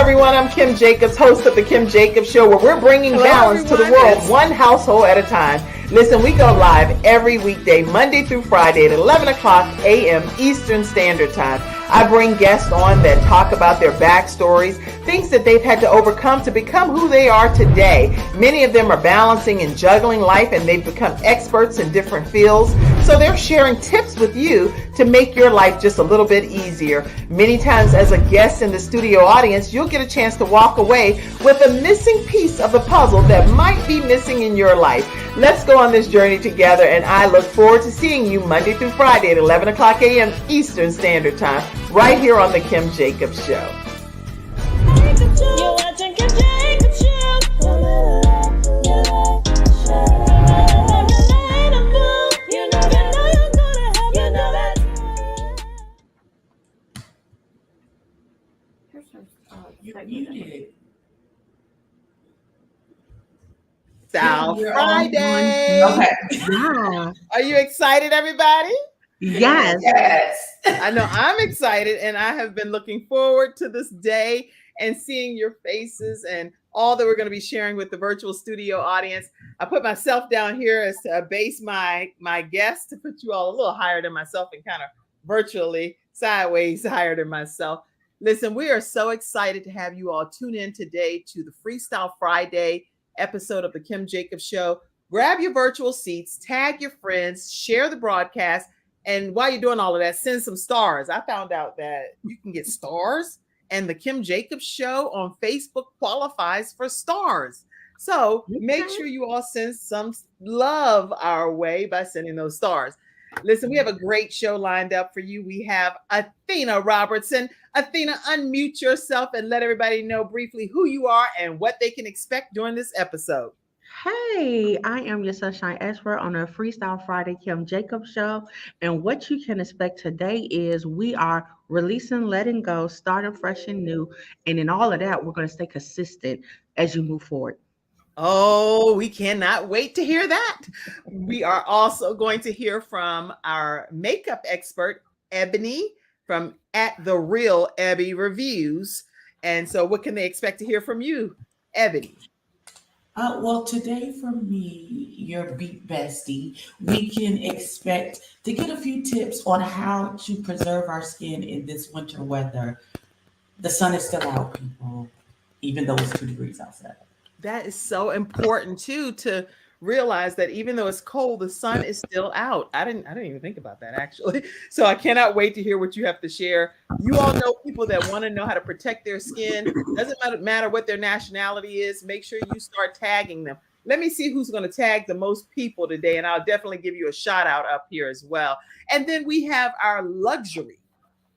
everyone. I'm Kim Jacobs, host of The Kim Jacobs Show, where we're bringing balance to the world, one household at a time. Listen, we go live every weekday, Monday through Friday at 11 o'clock a.m. Eastern Standard Time. I bring guests on that talk about their backstories, things that they've had to overcome to become who they are today. Many of them are balancing and juggling life, and they've become experts in different fields. So they're sharing tips with you to make your life just a little bit easier. Many times as a guest in the studio audience, you'll get a chance to walk away with a missing piece of the puzzle that might be missing in your life. Let's go on this journey together, and I look forward to seeing you Monday through Friday at 11 o'clock a.m. Eastern Standard Time, right here on The Kim Jacobs Show. You're watching Kim Jacobs Show. You did. Freestyle Friday. Okay. Yeah. Are you excited, everybody? Yes. Yes. I know I'm excited, and I have been looking forward to this day and seeing your faces and all that we're going to be sharing with the virtual studio audience. I put myself down here as to base my guests to put you all a little higher than myself and kind of virtually sideways higher than myself. Listen, we are so excited to have you all tune in today to the Freestyle Friday episode of the Kim Jacobs Show. Grab your virtual seats, tag your friends, share the broadcast, and while you're doing all of that, send some stars. I found out that you can get stars, and the Kim Jacobs Show on Facebook qualifies for stars. So make sure you all send some love our way by sending those stars. Listen, we have a great show lined up for you. We have Athena Robertson. Athena, unmute yourself and let everybody know briefly who you are and what they can expect during this episode. Hey, I am your sunshine expert on the Freestyle Friday Kim Jacobs Show. And what you can expect today is we are releasing, letting go, starting fresh and new. And in all of that, we're going to stay consistent as you move forward. Oh, we cannot wait to hear that. We are also going to hear from our makeup expert, Ebony, from @TheRealEbbyReviews. And so what can they expect to hear from you, Ebony? Well, today from me, your beat bestie, we can expect to get a few tips on how to preserve our skin in this winter weather. The sun is still out, people, even though it's 2 degrees outside. That is so important too, to realize that even though it's cold, the sun is still out. I didn't even think about that actually. So I cannot wait to hear what you have to share. You all know people that want to know how to protect their skin. Doesn't matter what their nationality is. Make sure you start tagging them. Let me see who's going to tag the most people today, and I'll definitely give you a shout out up here as well. And then we have our luxury.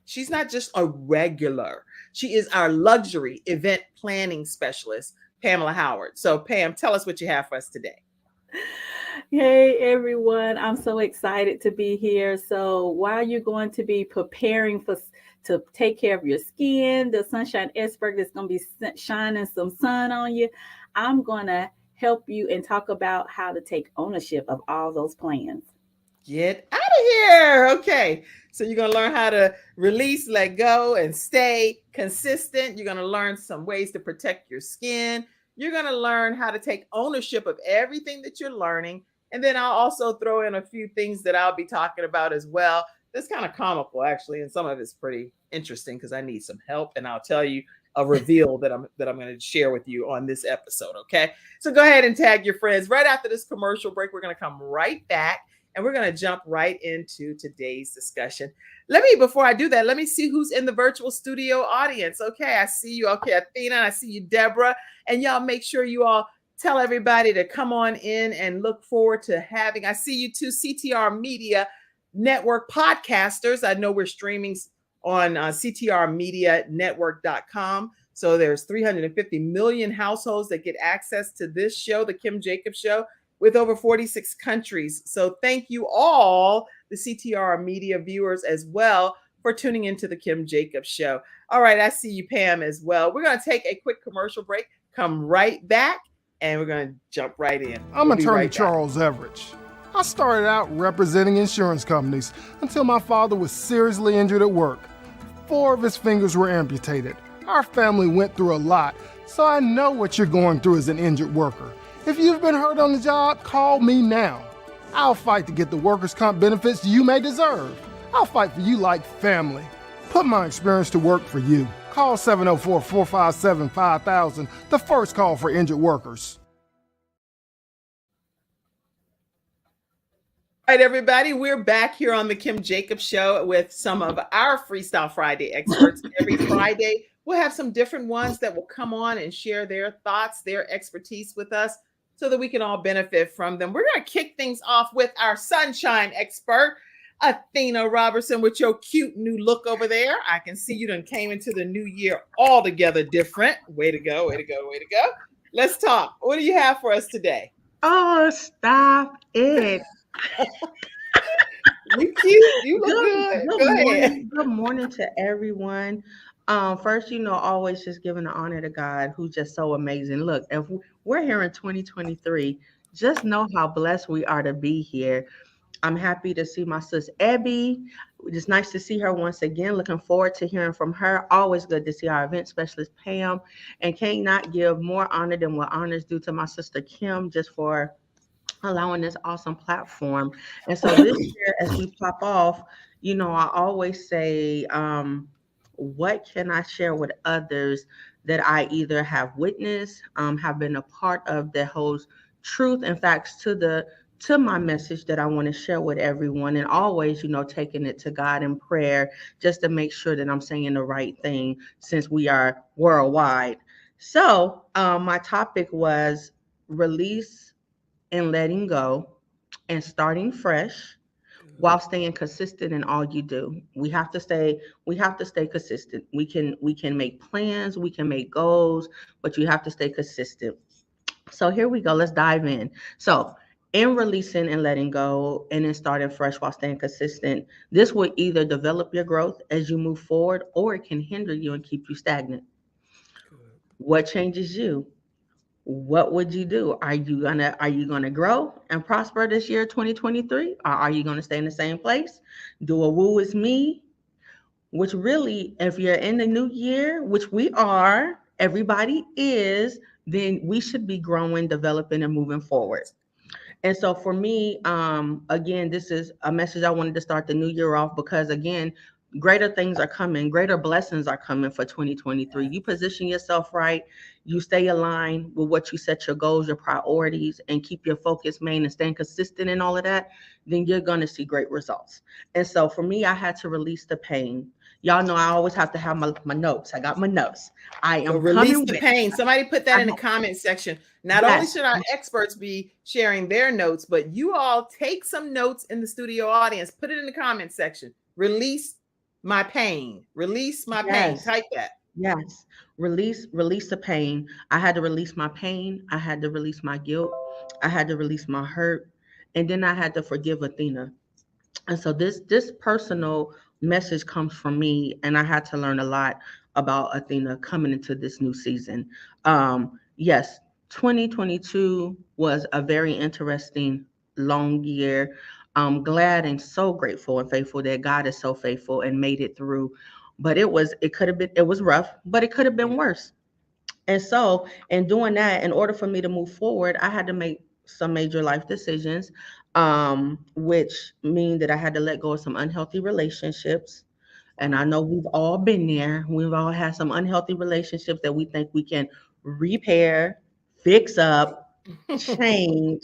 She's not just a regular. She is our luxury event planning specialist, Pamela Howard. So Pam, tell us what you have for us today. Hey everyone, I'm so excited to be here. So while you're going to be preparing to take care of your skin, the sunshine expert that's going to be shining some sun on you, I'm going to help you and talk about how to take ownership of all those plans. Get out of here. Okay. So you're going to learn how to release, let go, and stay consistent. You're going to learn some ways to protect your skin. You're going to learn how to take ownership of everything that you're learning. And then I'll also throw in a few things that I'll be talking about as well. That's kind of comical, actually. And some of it's pretty interesting because I need some help. And I'll tell you a reveal that I'm going to share with you on this episode. Okay. So go ahead and tag your friends. Right after this commercial break, we're going to come right back. And we're going to jump right into today's discussion. Before I do that, let me see who's in the virtual studio audience. Okay, I see you. Okay, Athena, I see you, Deborah. And y'all make sure you all tell everybody to come on in and look forward to having. I see you too, CTR Media Network podcasters. I know we're streaming on ctrmedianetwork.com. So there's 350 million households that get access to this show, The Kim Jacobs Show, with over 46 countries. So thank you all, the CTR Media viewers as well, for tuning into the Kim Jacobs Show. All right, I see you, Pam, as well. We're going to take a quick commercial break, come right back, and we're going to jump right in. I'm attorney Charles Everidge. I started out representing insurance companies until my father was seriously injured at work. 4 of his fingers were amputated. Our family went through a lot, so I know what you're going through as an injured worker. If you've been hurt on the job, call me now. I'll fight to get the workers' comp benefits you may deserve. I'll fight for you like family. Put my experience to work for you. Call 704-457-5000, the first call for injured workers. All right, everybody, we're back here on the Kim Jacobs Show with some of our Freestyle Friday experts. Every Friday, we'll have some different ones that will come on and share their thoughts, their expertise with us so that we can all benefit from them. We're going to kick things off with our sunshine expert, Athena Robertson, with your cute new look over there. I can see you done came into the new year altogether different. Way to go, way to go, way to go. Let's talk. What do you have for us today? Oh, stop it. You cute. You look good. Go ahead. Morning, good morning to everyone. First, always just giving the honor to God, who's just so amazing. Look, if we're here in 2023, just know how blessed we are to be here. I'm happy to see my sis Abby. It's nice to see her once again. Looking forward to hearing from her. Always good to see our event specialist Pam. And cannot give more honor than what honors due to my sister Kim, just for allowing this awesome platform. And so this year, as we pop off, I always say, what can I share with others that I either have witnessed, have been a part of, that holds truth and facts to my message that I want to share with everyone, and always, taking it to God in prayer just to make sure that I'm saying the right thing, since we are worldwide. So my topic was release and letting go and starting fresh while staying consistent in all you do. We have to stay consistent. We can make plans, we can make goals, but you have to stay consistent. So here we go. Let's dive in. So in releasing and letting go and in starting fresh while staying consistent, this will either develop your growth as you move forward, or it can hinder you and keep you stagnant. What changes you? What would you do? Are you gonna grow and prosper this year, 2023? Or are you gonna stay in the same place? Do a woo is me, which really, if you're in the new year, which we are, everybody is, then we should be growing, developing, and moving forward. And so for me, again, this is a message I wanted to start the new year off, because again, greater things are coming, greater blessings are coming for 2023. You position yourself right, you stay aligned with what you set your goals, your priorities, and keep your focus main and staying consistent in all of that, then you're going to see great results. And so for me, I had to release the pain. Y'all know I always have to have my notes. I got my notes. I am release the pain. Somebody put that in the comment section. Not Yes. only should our experts be sharing their notes, but you all take some notes in the studio audience. Put it in the comment section. Release my pain. Release my pain. Yes. Type that. Yes. Release the pain. I had to release my pain. I had to release my guilt. I had to release my hurt. And then I had to forgive Athena. And so this personal message comes from me, and I had to learn a lot about Athena coming into this new season. Yes, 2022 was a very interesting, long year. I'm glad and so grateful and faithful that God is so faithful and made it through. But it was rough, but it could have been worse. And so in doing that, in order for me to move forward, I had to make some major life decisions, which mean that I had to let go of some unhealthy relationships. And I know we've all been there. We've all had some unhealthy relationships that we think we can repair, fix up, change.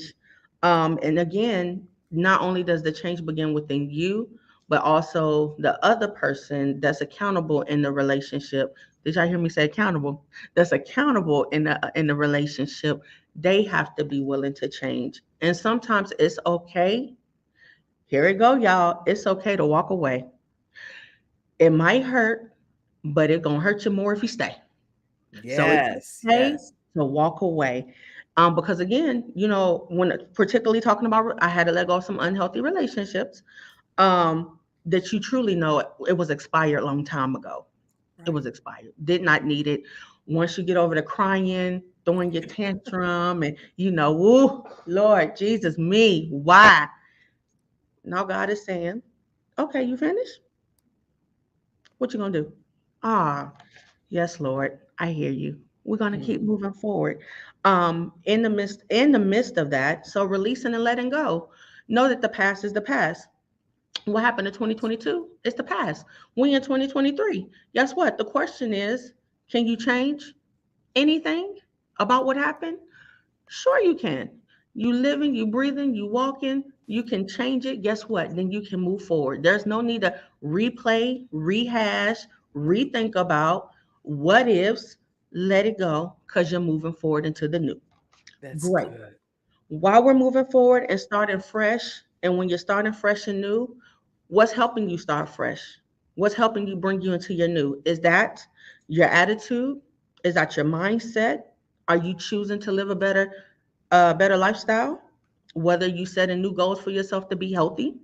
And again, not only does the change begin within you, but also the other person that's accountable in the relationship. Did y'all hear me say accountable? That's accountable in the relationship. They have to be willing to change. And sometimes it's okay. Here we go, y'all. It's okay to walk away. It might hurt, but it's gonna hurt you more if you stay. Yes. So it's okay to walk away. Because again, when particularly talking about, I had to let go of some unhealthy relationships, that you truly know it was expired a long time ago. Right. It was expired. Did not need it. Once you get over the crying, throwing your tantrum, and ooh, Lord Jesus, me, why? Now God is saying, okay, you finished? What you gonna do? Yes, Lord, I hear you. We're going to keep moving forward. In the midst of that, so releasing and letting go. Know that the past is the past. What happened in 2022? It's the past. We in 2023. Guess what? The question is, can you change anything about what happened? Sure, you can. You living, you breathing, you walking, you can change it. Guess what? Then you can move forward. There's no need to replay, rehash, rethink about what ifs. Let it go because you're moving forward into the new. That's Great. good. While we're moving forward and starting fresh, and when you're starting fresh and new, what's helping you start fresh? What's helping you bring you into your new? Is that your attitude? Is that your mindset? Are you choosing to live a better lifestyle? Whether you setting new goals for yourself to be healthy,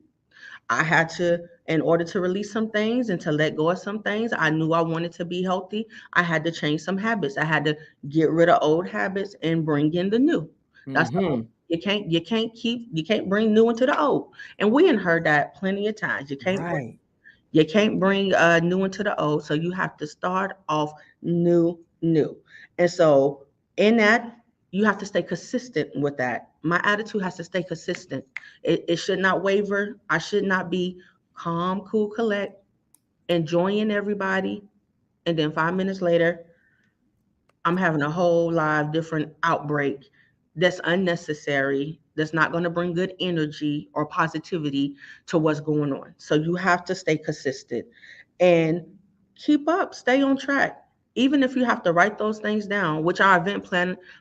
I had to, in order to release some things and to let go of some things, I knew I wanted to be healthy. I had to change some habits. I had to get rid of old habits and bring in the new. That's the whole. Mm-hmm. You can't bring new into the old. And we had heard that plenty of times. Right. You can't bring new into the old. So you have to start off new. And so in that, you have to stay consistent with that. My attitude has to stay consistent. It should not waver. I should not be calm, cool, collect, enjoying everybody. And then 5 minutes later, I'm having a whole live different outbreak that's unnecessary, that's not going to bring good energy or positivity to what's going on. So you have to stay consistent and keep up, stay on track. Even if you have to write those things down, which our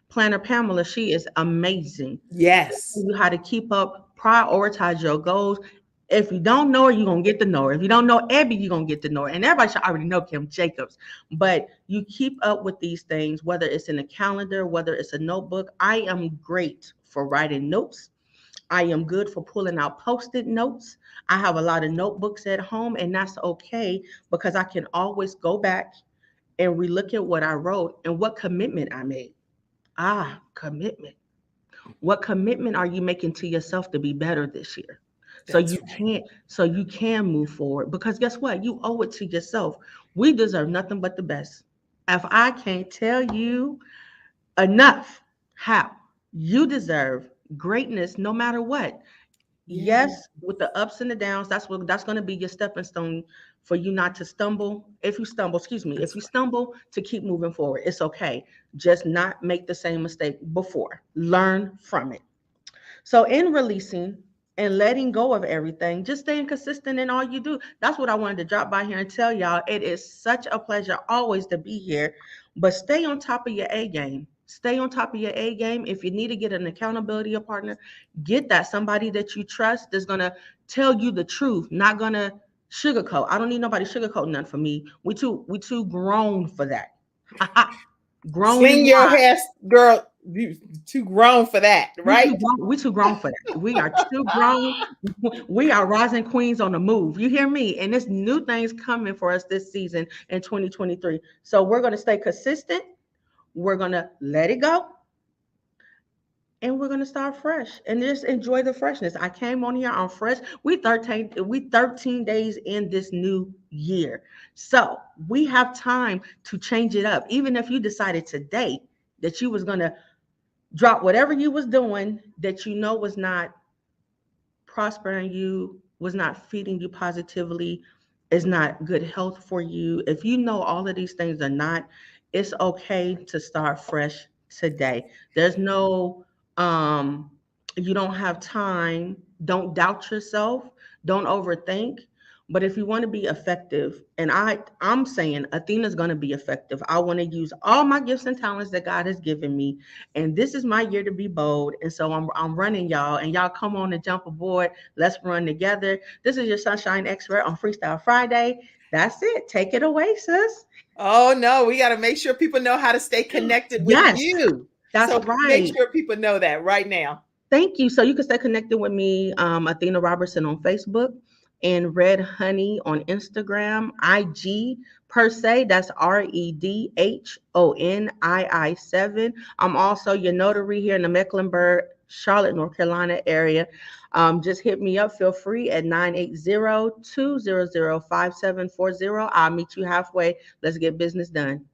planner Pamela, she is amazing. Yes. You how to keep up, prioritize your goals. If you don't know her, you're gonna get to know her. If you don't know Abby, you're gonna get to know her. And everybody should already know Kim Jacobs. But you keep up with these things, whether it's in a calendar, whether it's a notebook. I am great for writing notes. I am good for pulling out post-it notes. I have a lot of notebooks at home, and that's okay because I can always go back and relook at what I wrote and what commitment I made. Commitment. What commitment are you making to yourself to be better this year? So That's you right. can't, so you can move forward because guess what? You owe it to yourself. We deserve nothing but the best. If I can't tell you enough how you deserve greatness no matter what. Yeah. Yes, with the ups and the downs, that's going to be your stepping stone for you not to stumble. If you stumble, excuse me, if That's you right. stumble to keep moving forward, it's okay. Just not make the same mistake before. Learn from it. So in releasing and letting go of everything, just staying consistent in all you do. That's what I wanted to drop by here and tell y'all. It is such a pleasure always to be here, but stay on top of your A game. Stay on top of your A game. If you need to get an accountability partner, get that somebody that you trust that's gonna tell you the truth, not gonna sugarcoat. I don't need nobody sugarcoating nothing for me. We too grown for that. Grown and Sling your wise. hair, girl. You too grown for that, We right? too grown. We too grown for that. We are too grown. We are rising queens on the move. You hear me? And there's new things coming for us this season in 2023. So we're gonna stay consistent. We're gonna let it go, and we're gonna start fresh and just enjoy the freshness. I came on here on fresh. We 13 days in this new year. So we have time to change it up. Even if you decided today that you was gonna drop whatever you was doing that you know was not prospering you, was not feeding you positively, is not good health for you. If you know all of these things are not, it's okay to start fresh today. There's no you don't have time, don't doubt yourself, don't overthink. But if you want to be effective, and I'm saying Athena's going to be effective. I want to use all my gifts and talents that God has given me, and this is my year to be bold. And so I'm running y'all, and y'all come on and jump aboard. Let's run together. This is your sunshine expert on Freestyle Friday. That's it. Take it away, sis. Oh no, we got to make sure people know how to stay connected with Yes, you. that's So make right. sure people know that right now. Thank you. So you can stay connected with me, Athena Robertson on Facebook and Red Honey on Instagram, IG per se. That's REDHONII7. I'm also your notary here in the Mecklenburg, Charlotte, North Carolina area. Just hit me up. Feel free at 980-200-5740. I'll meet you halfway. Let's get business done.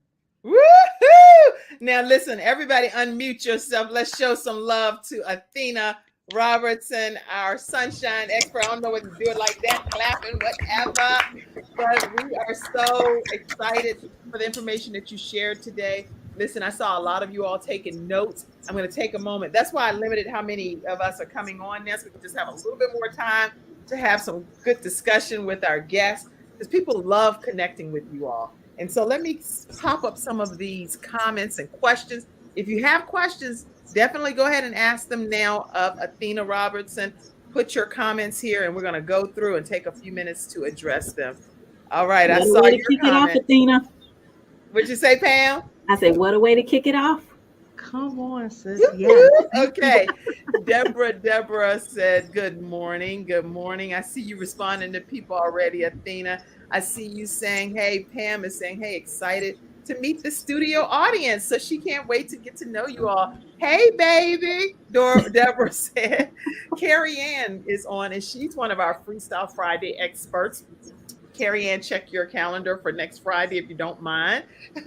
Woohoo! Now listen, everybody unmute yourself. Let's show some love to Athena Robertson, our sunshine expert. I don't know whether to do it like that, clapping, whatever. But we are so excited for the information that you shared today. Listen, I saw a lot of you all taking notes. I'm going to take a moment. That's why I limited how many of us are coming on now, so we can just have a little bit more time to have some good discussion with our guests, because people love connecting with you all. And so let me pop up some of these comments and questions. If you have questions, definitely go ahead and ask them now of Athena Robertson. Put your comments here, and we're going to go through and take a few minutes to address them. All right, I saw your kick comment. it off, Athena. What'd you say, Pam? I said, what a way to kick it off. Come on, sis. Yes. Okay. Deborah said, good morning. Good morning. I see you responding to people already, Athena. I see you saying, hey, Pam is saying, hey, excited to meet the studio audience. So she can't wait to get to know you all. Hey, baby. Deborah said, Carrie Ann is on, and she's one of our Freestyle Friday experts. Carrie Ann, check your calendar for next Friday if you don't mind,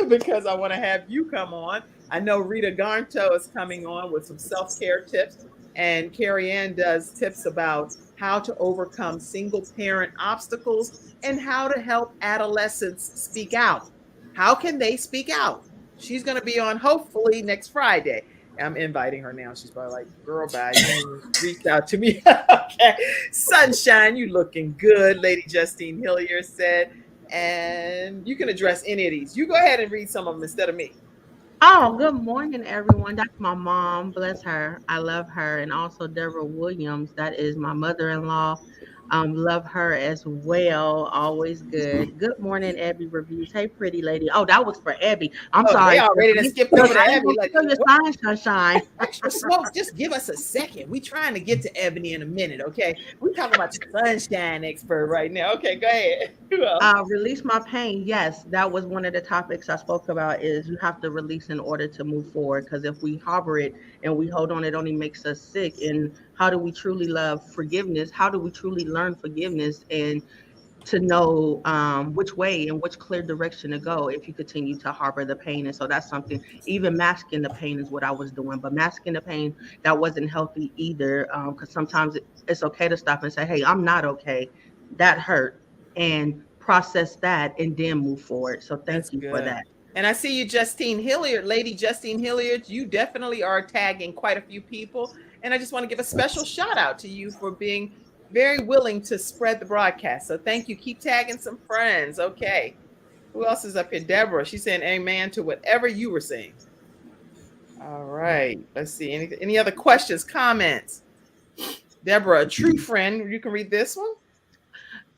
because I want to have you come on. I know Rita Garnto is coming on with some self-care tips, and Carrie Ann does tips about how to overcome single parent obstacles and how to help adolescents speak out. How can they speak out? She's going to be on hopefully next Friday. I'm inviting her now. She's probably like, girl, bye. You reached out to me. Okay. Sunshine, you looking good, Lady Justine Hillier said. And you can address any of these. You go ahead and read some of them instead of me. Oh, good morning, everyone. That's my mom. Bless her. I love her. And also Deborah Williams. That is my mother-in-law. Love her as well. Always good. Good morning, Abby Reviews. Hey, pretty lady. Oh, that was for Abby. I'm sorry. They already done skipped over to Abby. Like, your sign, sunshine. Extra smoke. Just give us a second. We trying to get to Ebony in a minute, okay? We're talking about the sunshine expert right now. Okay, go ahead. Release my pain. Yes, that was one of the topics I spoke about. Is you have to release in order to move forward. Because if we harbor it and we hold on, it only makes us sick. And how do we truly love forgiveness? How do we truly learn forgiveness and to know which way and which clear direction to go if you continue to harbor the pain? And so that's something, even masking the pain is what I was doing, but masking the pain, that wasn't healthy either, because sometimes it's okay to stop and say, hey, I'm not okay. That hurt, and process that and then move forward. So thank you for that. And I see you, Justine Hilliard, Lady Justine Hilliard. You definitely are tagging quite a few people. And I just want to give a special shout out to you for being very willing to spread the broadcast. So thank you. Keep tagging some friends. Okay. Who else is up here? Deborah. She's saying amen to whatever you were saying. All right. Let's see. Any other questions, comments? Deborah, a true friend. You can read this one.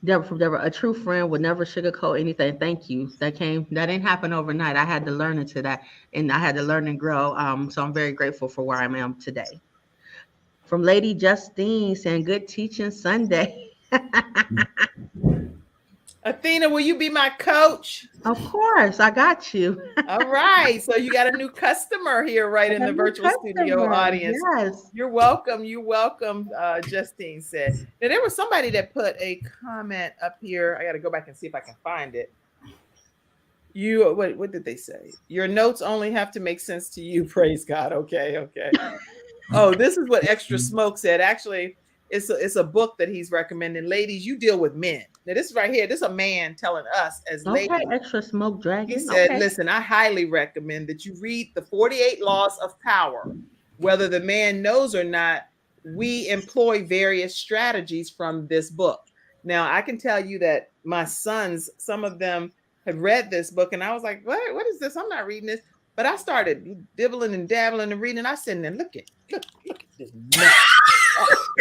Deborah, a true friend would never sugarcoat anything. Thank you. That didn't happen overnight. I had to learn into that, and I had to learn and grow. So I'm very grateful for where I am today. From Lady Justine saying, good teaching Sunday. Athena, will you be my coach? Of course, I got you. All right. So you got a new customer here, right, in the virtual studio audience. Yes. You're welcome. You're welcome, Justine said. Now, there was somebody that put a comment up here. I got to go back and see if I can find it. What did they say? Your notes only have to make sense to you. Praise God. Okay. Oh, this is what Extra Smoke said. Actually, it's a book that he's recommending. Ladies, you deal with men. Now, this is right here. This is a man telling us as ladies. Extra Smoke Dragon. He said, listen, I highly recommend that you read the 48 Laws of Power. Whether the man knows or not, we employ various strategies from this book. Now, I can tell you that my sons, some of them have read this book, and I was like, what is this? I'm not reading this. But I started dibbling and dabbling and reading. I said, and look at this mess.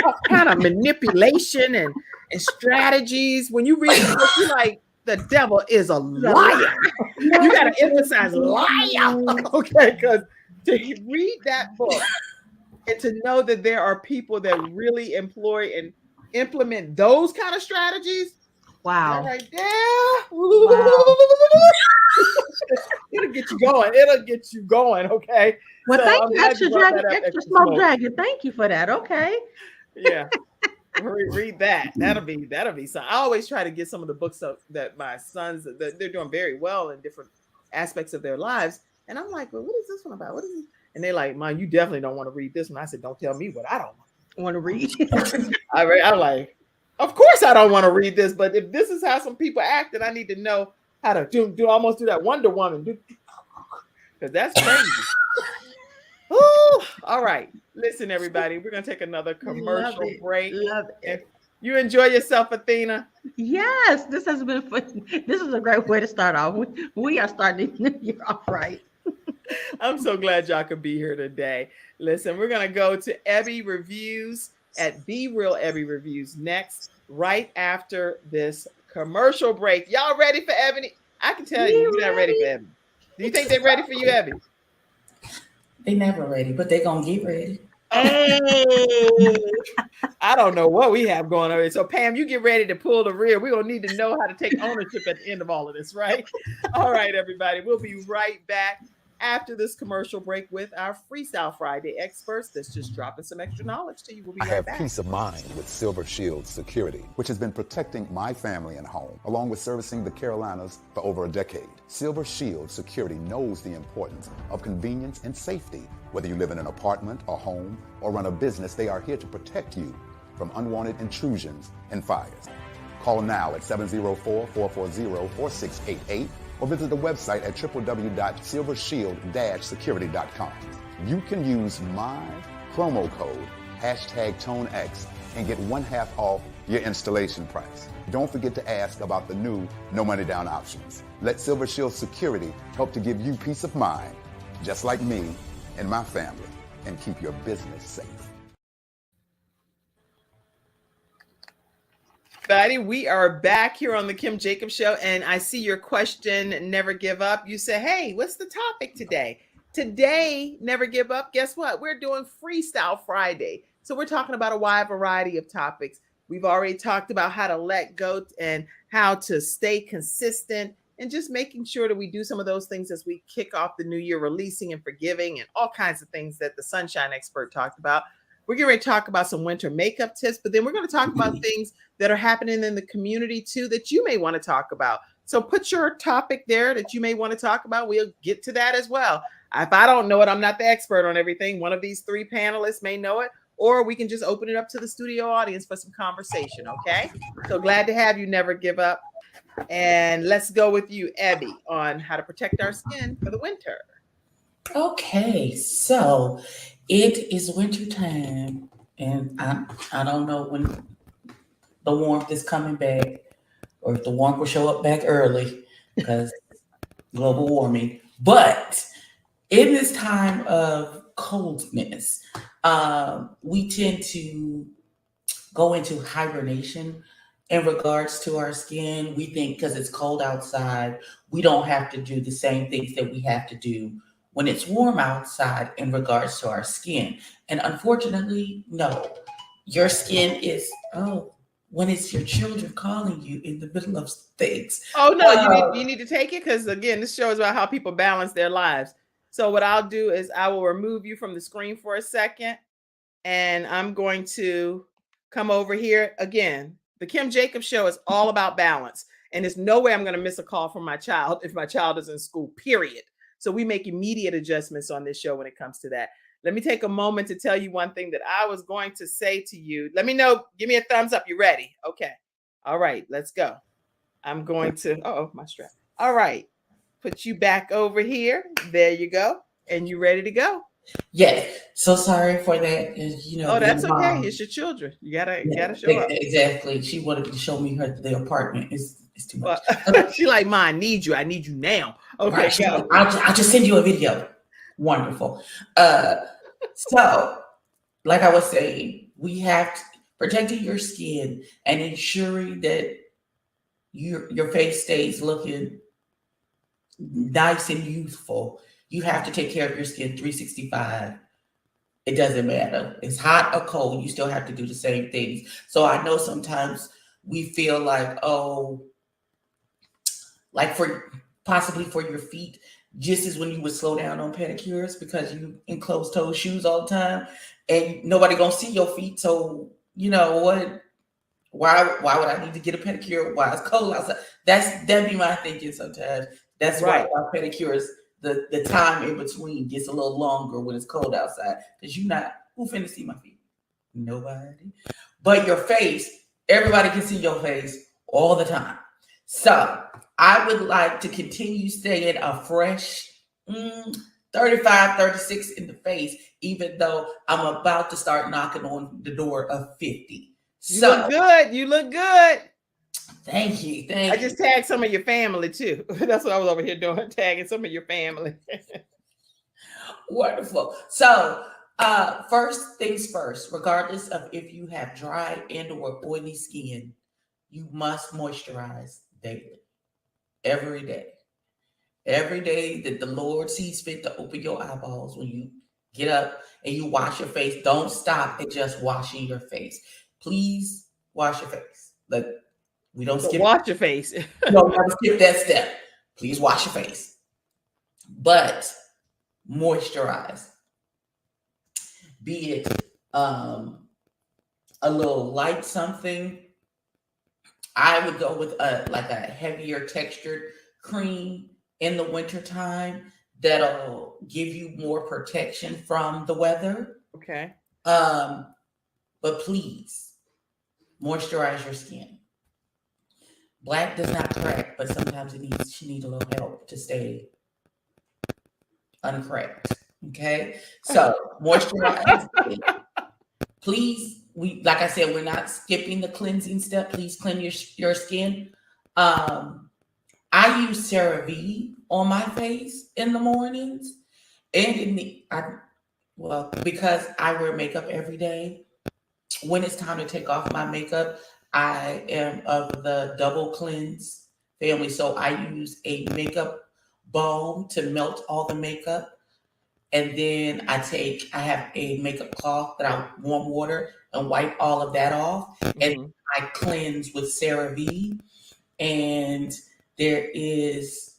All kind of manipulation and strategies. When you read the book, you're like, the devil is a liar. You got to emphasize liar. Okay, because to read that book and to know that there are people that really employ and implement those kind of strategies. Wow. Right there. Wow. It'll get you going. Okay. Well, so thank you, Extra Smoke Dragon. Thank you for that. Okay. Yeah. Read that. That'll be something. I always try to get some of the books up that my sons, they're doing very well in different aspects of their lives. And I'm like, well, what is this one about? What is this? And they're like, Mom, you definitely don't want to read this one. I said, don't tell me what I don't Want to read? I'm like, of course I don't want to read this, but if this is how some people act, then I need to know how to do almost do that Wonder Woman, because that's crazy. Ooh, all right. Listen, everybody, we're gonna take another commercial break. Love it. You enjoy yourself, Athena? Yes, this has been fun. This is a great way to start off. We are starting the new year off right. I'm so glad y'all could be here today. Listen, we're gonna go to Ebby Reviews at Be Real Ebby Reviews next, right after this commercial break. Y'all ready for Ebony? I can tell you, you're not ready for Ebony. Do you think they're ready for you, Ebby? They never ready, but they gonna get ready. Oh, I don't know what we have going on here. So Pam, you get ready to pull the rear. We're gonna need to know how to take ownership at the end of all of this, right? All right, everybody. We'll be right back after this commercial break with our Freestyle Friday experts that's just dropping some extra knowledge to you. We'll be I right have back. peace of mind with Silver Shield Security, which has been protecting my family and home, along with servicing the Carolinas for over a decade. Silver Shield Security knows the importance of convenience and safety. Whether you live in an apartment, a home, or run a business, they are here to protect you from unwanted intrusions and fires. Call now at 704-440-4688 or visit the website at www.silvershield-security.com. You can use my promo code #ToneX and get 1/2 off your installation price. Don't forget to ask about the new no money down options. Let Silver Shield Security help to give you peace of mind, just like me and my family, and keep your business safe. Everybody, we are back here on the Kim Jacobs Show, and I see your question, never give up. You say, hey, what's the topic today? Today, never give up. Guess what? We're doing Freestyle Friday. So we're talking about a wide variety of topics. We've already talked about how to let go and how to stay consistent and just making sure that we do some of those things as we kick off the new year, releasing and forgiving and all kinds of things that the Sunshine expert talked about. We're going to talk about some winter makeup tips, but then we're going to talk about things that are happening in the community too that you may want to talk about. So put your topic there that you may want to talk about. We'll get to that as well. If I don't know it, I'm not the expert on everything. One of these three panelists may know it, or we can just open it up to the studio audience for some conversation, okay? So glad to have you, never give up. And let's go with you, Abby, on how to protect our skin for the winter. Okay, so it is winter time, and I don't know when the warmth is coming back, or if the warmth will show up back early because global warming. But in this time of coldness, we tend to go into hibernation in regards to our skin. We think because it's cold outside, we don't have to do the same things that we have to do when it's warm outside in regards to our skin. And unfortunately, no. Your skin is, when it's your children calling you in the middle of things. Oh, no, you need to take it because, again, this show is about how people balance their lives. So what I'll do is I will remove you from the screen for a second, and I'm going to come over here. Again, the Kim Jacobs Show is all about balance, and there's no way I'm going to miss a call from my child if my child is in school, period. So we make immediate adjustments on this show when it comes to that. Let me take a moment to tell you one thing that I was going to say to you. Let me know. Give me a thumbs up. You ready? Okay. All right. Let's go. I'm going to, my strap. All right. Put you back over here. There you go. And you ready to go? Yeah. So sorry for that. Oh, that's okay. It's your children. You gotta show up. Exactly. She wanted to show me the apartment. It's too much. She like, Ma, I need you. I need you now. Okay, right, go. I'll just send you a video. Wonderful. So, like I was saying, we have to protecting your skin and ensuring that your face stays looking nice and youthful. You have to take care of your skin 365. It doesn't matter. It's hot or cold. You still have to do the same things. So I know sometimes we feel like, like possibly for your feet, just as when you would slow down on pedicures because you in closed toe shoes all the time and nobody gonna see your feet. So you know what? Why would I need to get a pedicure while it's cold outside? That'd be my thinking sometimes. That's Right. why our pedicures, the time in between gets a little longer when it's cold outside. Because who finna see my feet? Nobody. But your face, everybody can see your face all the time. So I would like to continue staying a fresh 35, 36 in the face, even though I'm about to start knocking on the door of 50. You look good. You look good. Thank you. I just tagged some of your family too. That's what I was over here doing, tagging some of your family. Wonderful. So first things first, regardless of if you have dry and or oily skin, you must moisturize daily, every day. Every day that the Lord sees fit to open your eyeballs, when you get up and you wash your face, don't stop at just washing your face. Please wash your face. Like, we don't skip. Wash your face. Don't ever skip that step. Please wash your face. But moisturize. Be it a little light something. I would go with like a heavier textured cream in the wintertime that'll give you more protection from the weather. Okay. But please moisturize your skin. Black does not crack, but sometimes she needs a little help to stay uncracked. Okay, so moisturize. Please, like I said, we're not skipping the cleansing step. Please cleanse your skin. I use CeraVe on my face in the mornings, and because I wear makeup every day. When it's time to take off my makeup, I am of the double cleanse family, so I use a makeup balm to melt all the makeup, and then I have a makeup cloth that I warm water and wipe all of that off, and I cleanse with CeraVe. And there is,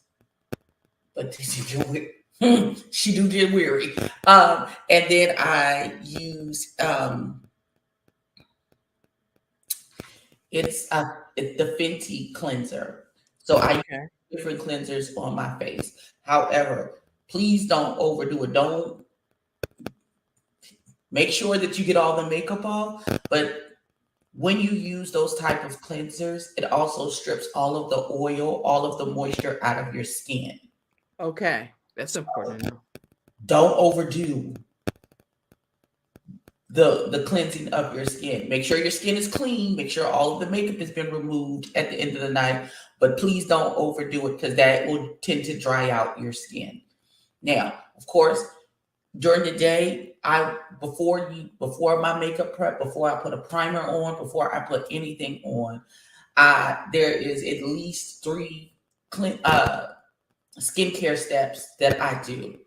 but she do get weary. And then I use it's the Fenty cleanser. So I use different cleansers on my face. However, please don't overdo it. Don't make sure that you get all the makeup off, but when you use those type of cleansers, it also strips all of the oil, all of the moisture out of your skin. Okay, that's important. Don't overdo the cleansing of your skin. Make sure your skin is clean. Make sure all of the makeup has been removed at the end of the night. But please don't overdo it, because that will tend to dry out your skin. Now, of course, during the day, before my makeup prep, before I put a primer on, before I put anything on, there is at least 3 skincare steps that I do.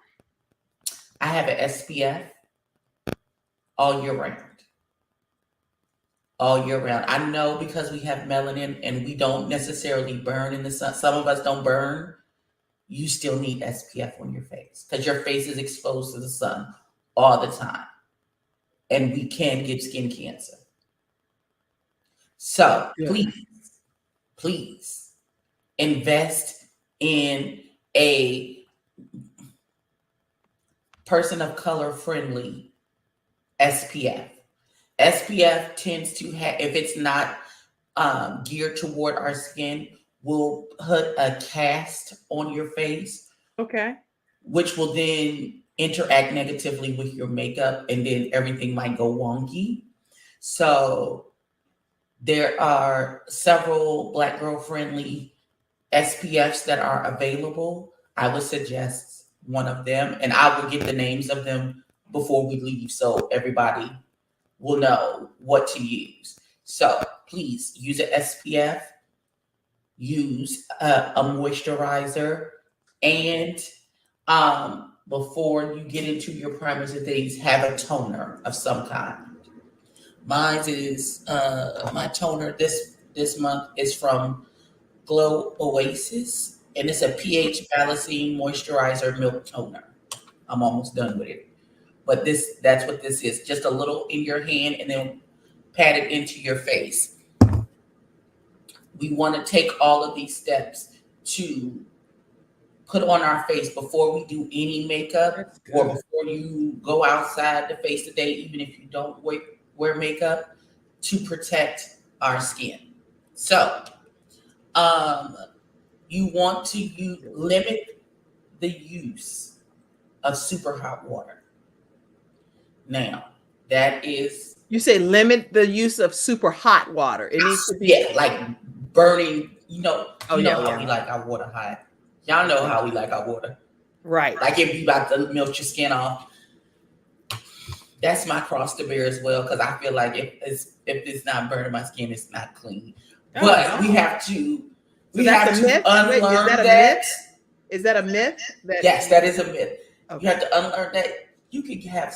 I have an SPF all year round. All year round. I know, because we have melanin and we don't necessarily burn in the sun. Some of us don't burn. You still need SPF on your face, because your face is exposed to the sun all the time, and we can get skin cancer. So please invest in a person of color friendly SPF. SPF tends to have, if it's not geared toward our skin, will put a cast on your face. Okay. Which will then interact negatively with your makeup, and then everything might go wonky. So there are several Black girl friendly SPFs that are available. I would suggest one of them, and I will get the names of them before we leave, so everybody will know what to use. So please use an SPF, use a moisturizer, and before you get into your primers and things, have a toner of some kind. Mine is my toner this month is from Glow Oasis, and it's a pH balancing moisturizer milk toner. I'm almost done with it, but that's what this is. Just a little in your hand, and then pat it into your face. We want to take all of these steps to put on our face before we do any makeup That's or good. before you go outside to face the day, even if you don't wear makeup, to protect our skin. So, you want to limit the use of super hot water. Now, that is, You say limit the use of super hot water. It needs to be like burning. You know how we yeah. like our water hot. Y'all know how we like our water. Right. Like if you about to melt your skin off. That's my cross to bear as well, because I feel like if it's not burning my skin, it's not clean. But we have to that's a myth? unlearn Is that a that. myth? Is that a myth? Yes, that is a myth. Okay. You have to unlearn that. You can have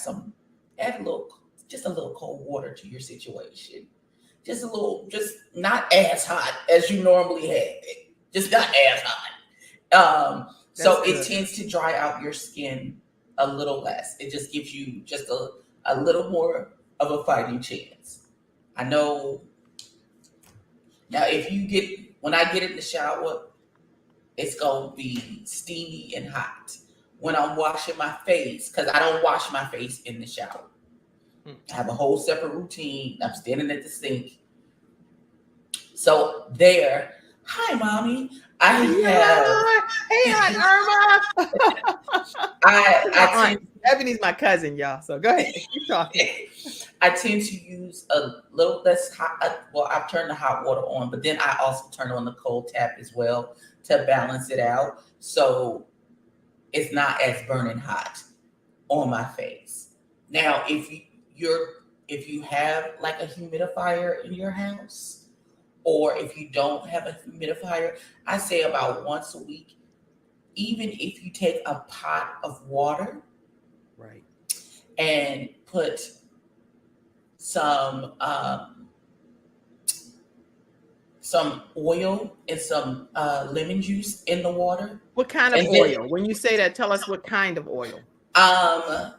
just a little cold water to your situation. Just not as hot as you normally have it. Just not as hot. So it tends to dry out your skin a little less. It just gives you just a little more of a fighting chance. I know. Now, when I get in the shower, it's going to be steamy and hot. When I'm washing my face, because I don't wash my face in the shower. I have a whole separate routine. I'm standing at the sink. So there, hi, mommy. Hey, Aunt Irma. Ebony's my cousin, y'all. So go ahead, keep talking. I tend to use a little less hot. Well, I've turned the hot water on, but then I also turn on the cold tap as well to balance it out, so it's not as burning hot on my face. Now, if you have like a humidifier in your house, or if you don't have a humidifier, I say about once a week. Even if you take a pot of water, right, and put some oil and some lemon juice in the water. What kind of oil? When you say that, tell us what kind of oil. A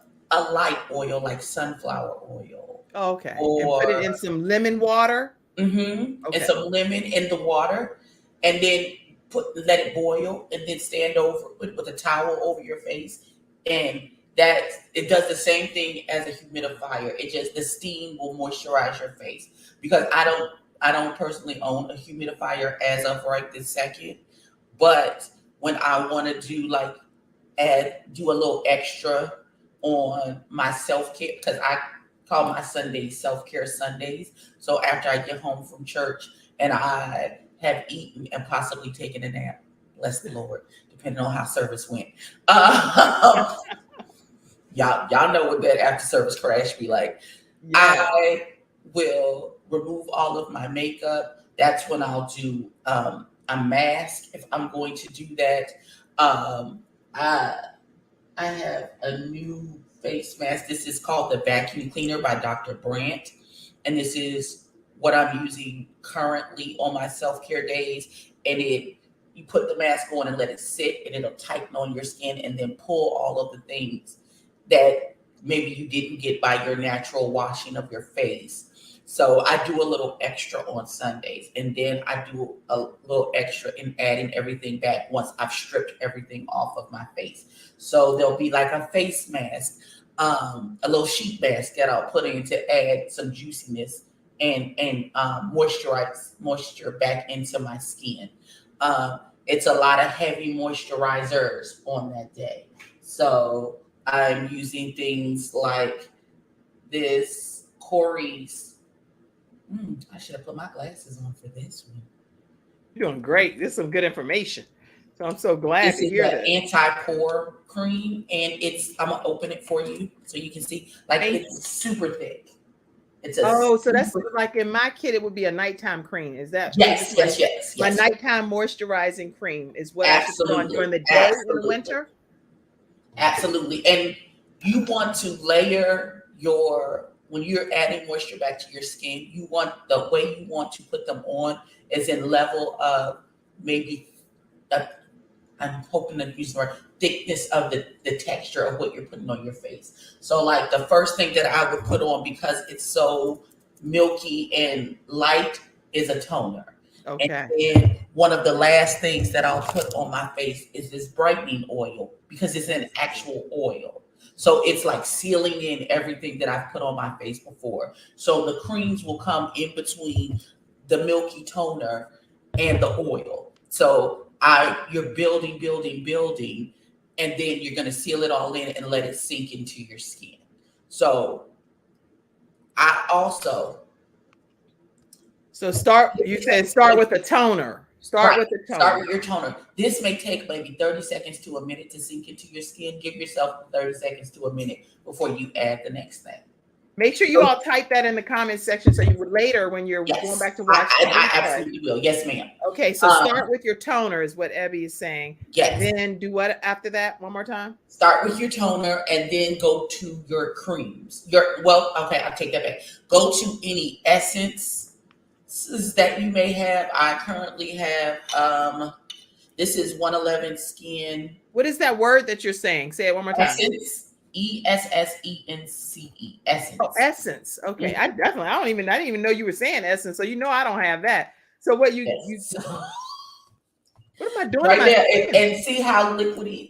light oil like sunflower oil. Oh, okay. And put it in some lemon water. Mm-hmm. Okay. And some lemon in the water, and then let it boil, and then stand over with a towel over your face, and it does the same thing as a humidifier. The steam will moisturize your face, because I don't personally own a humidifier as of right this second, but when I want to do a little extra on my self-care, because I call my Sundays self-care Sundays. So after I get home from church and I have eaten and possibly taken a nap, bless the Lord, depending on how service went. Y'all know what that after service crash be like. Yeah. I will remove all of my makeup. That's when I'll do a mask if I'm going to do that. I have a new face mask. This is called the Vacuum Cleaner by Dr. Brandt. And this is what I'm using currently on my self-care days. And you put the mask on and let it sit, and it'll tighten on your skin, and then pull all of the things that maybe you didn't get by your natural washing of your face. So I do a little extra on Sundays, and then I do a little extra in adding everything back once I've stripped everything off of my face. So there'll be like a face mask, a little sheet mask that I'll put in to add some juiciness and moisture back into my skin. It's a lot of heavy moisturizers on that day. So I'm using things like this Corey's. I should have put my glasses on for this one. You're doing great. This is some good information. So I'm so glad to hear that. Anti-pore cream, and I'm gonna open it for you so you can see. It's super thick. So that's like in my kit, it would be a nighttime cream. Is that? Yes. My nighttime moisturizing cream is what I should put on during the day in the winter. Absolutely, and you want to layer when you're adding moisture back to your skin, the way you want to put them on is in level of maybe, I'm hoping to use the word, thickness of the texture of what you're putting on your face. So like the first thing that I would put on, because it's so milky and light, is a toner. Okay. And then one of the last things that I'll put on my face is this brightening oil because it's an actual oil. So it's like sealing in everything that I've put on my face before. So the creams will come in between the milky toner and the oil. So you're building, and then you're going to seal it all in and let it sink into your skin. So I also. So start with the toner. Start with the toner. Start with your toner. This may take maybe 30 seconds to a minute to sink into your skin. Give yourself 30 seconds to a minute before you add the next thing. Make sure you all type that in the comment section so you would later when you're going back to watch. I absolutely will. Yes, ma'am. Okay, so start with your toner is what Ebby is saying. Yes. Then do what after that? One more time. Start with your toner and then go to your creams. I'll take that back. Go to any essence that you may have. I currently have this is 111 Skin. What is that word that you're saying? Say it one more time. Essence. ESSENCE. Essence. Oh, essence. Okay. Mm-hmm. I didn't even know you were saying essence. So I don't have that. So what you what am I doing? Right there. And see how liquidy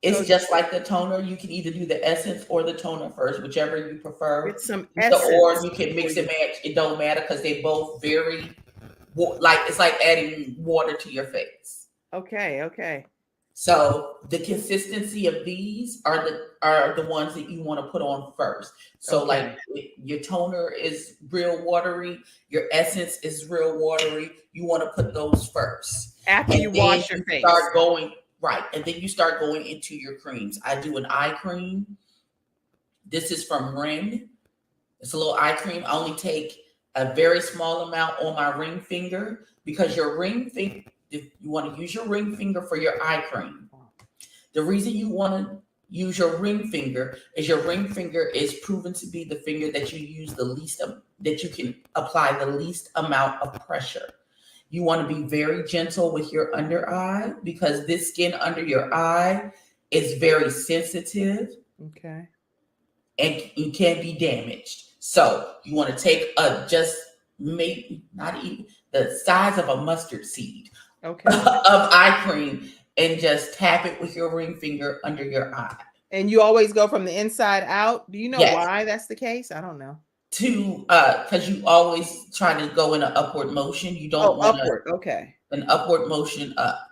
it's just like the toner. You can either do the essence or the toner first, whichever you prefer. It's some essence. Or you can mix and match. It don't matter because they both very it's like adding water to your face. Okay. So the consistency of these are the ones that you want to put on first. So like your toner is real watery, your essence is real watery. You want to put those first. After you wash your face. Start going right. And then you start going into your creams. I do an eye cream. This is from Ring. It's a little eye cream. I only take a very small amount on my ring finger because your ring finger, if you want to use your ring finger for your eye cream, the reason you want to use your ring finger is your ring finger is proven to be the finger that you use the least, that you can apply the least amount of pressure. You want to be very gentle with your under eye because this skin under your eye is very sensitive. Okay. And it can be damaged. So you want to take not even the size of a mustard seed. Okay. Of eye cream and just tap it with your ring finger under your eye. And you always go from the inside out. Do you know why that's the case? I don't know. Because you always try to go in an upward motion. You don't want upward. Okay. An upward motion up.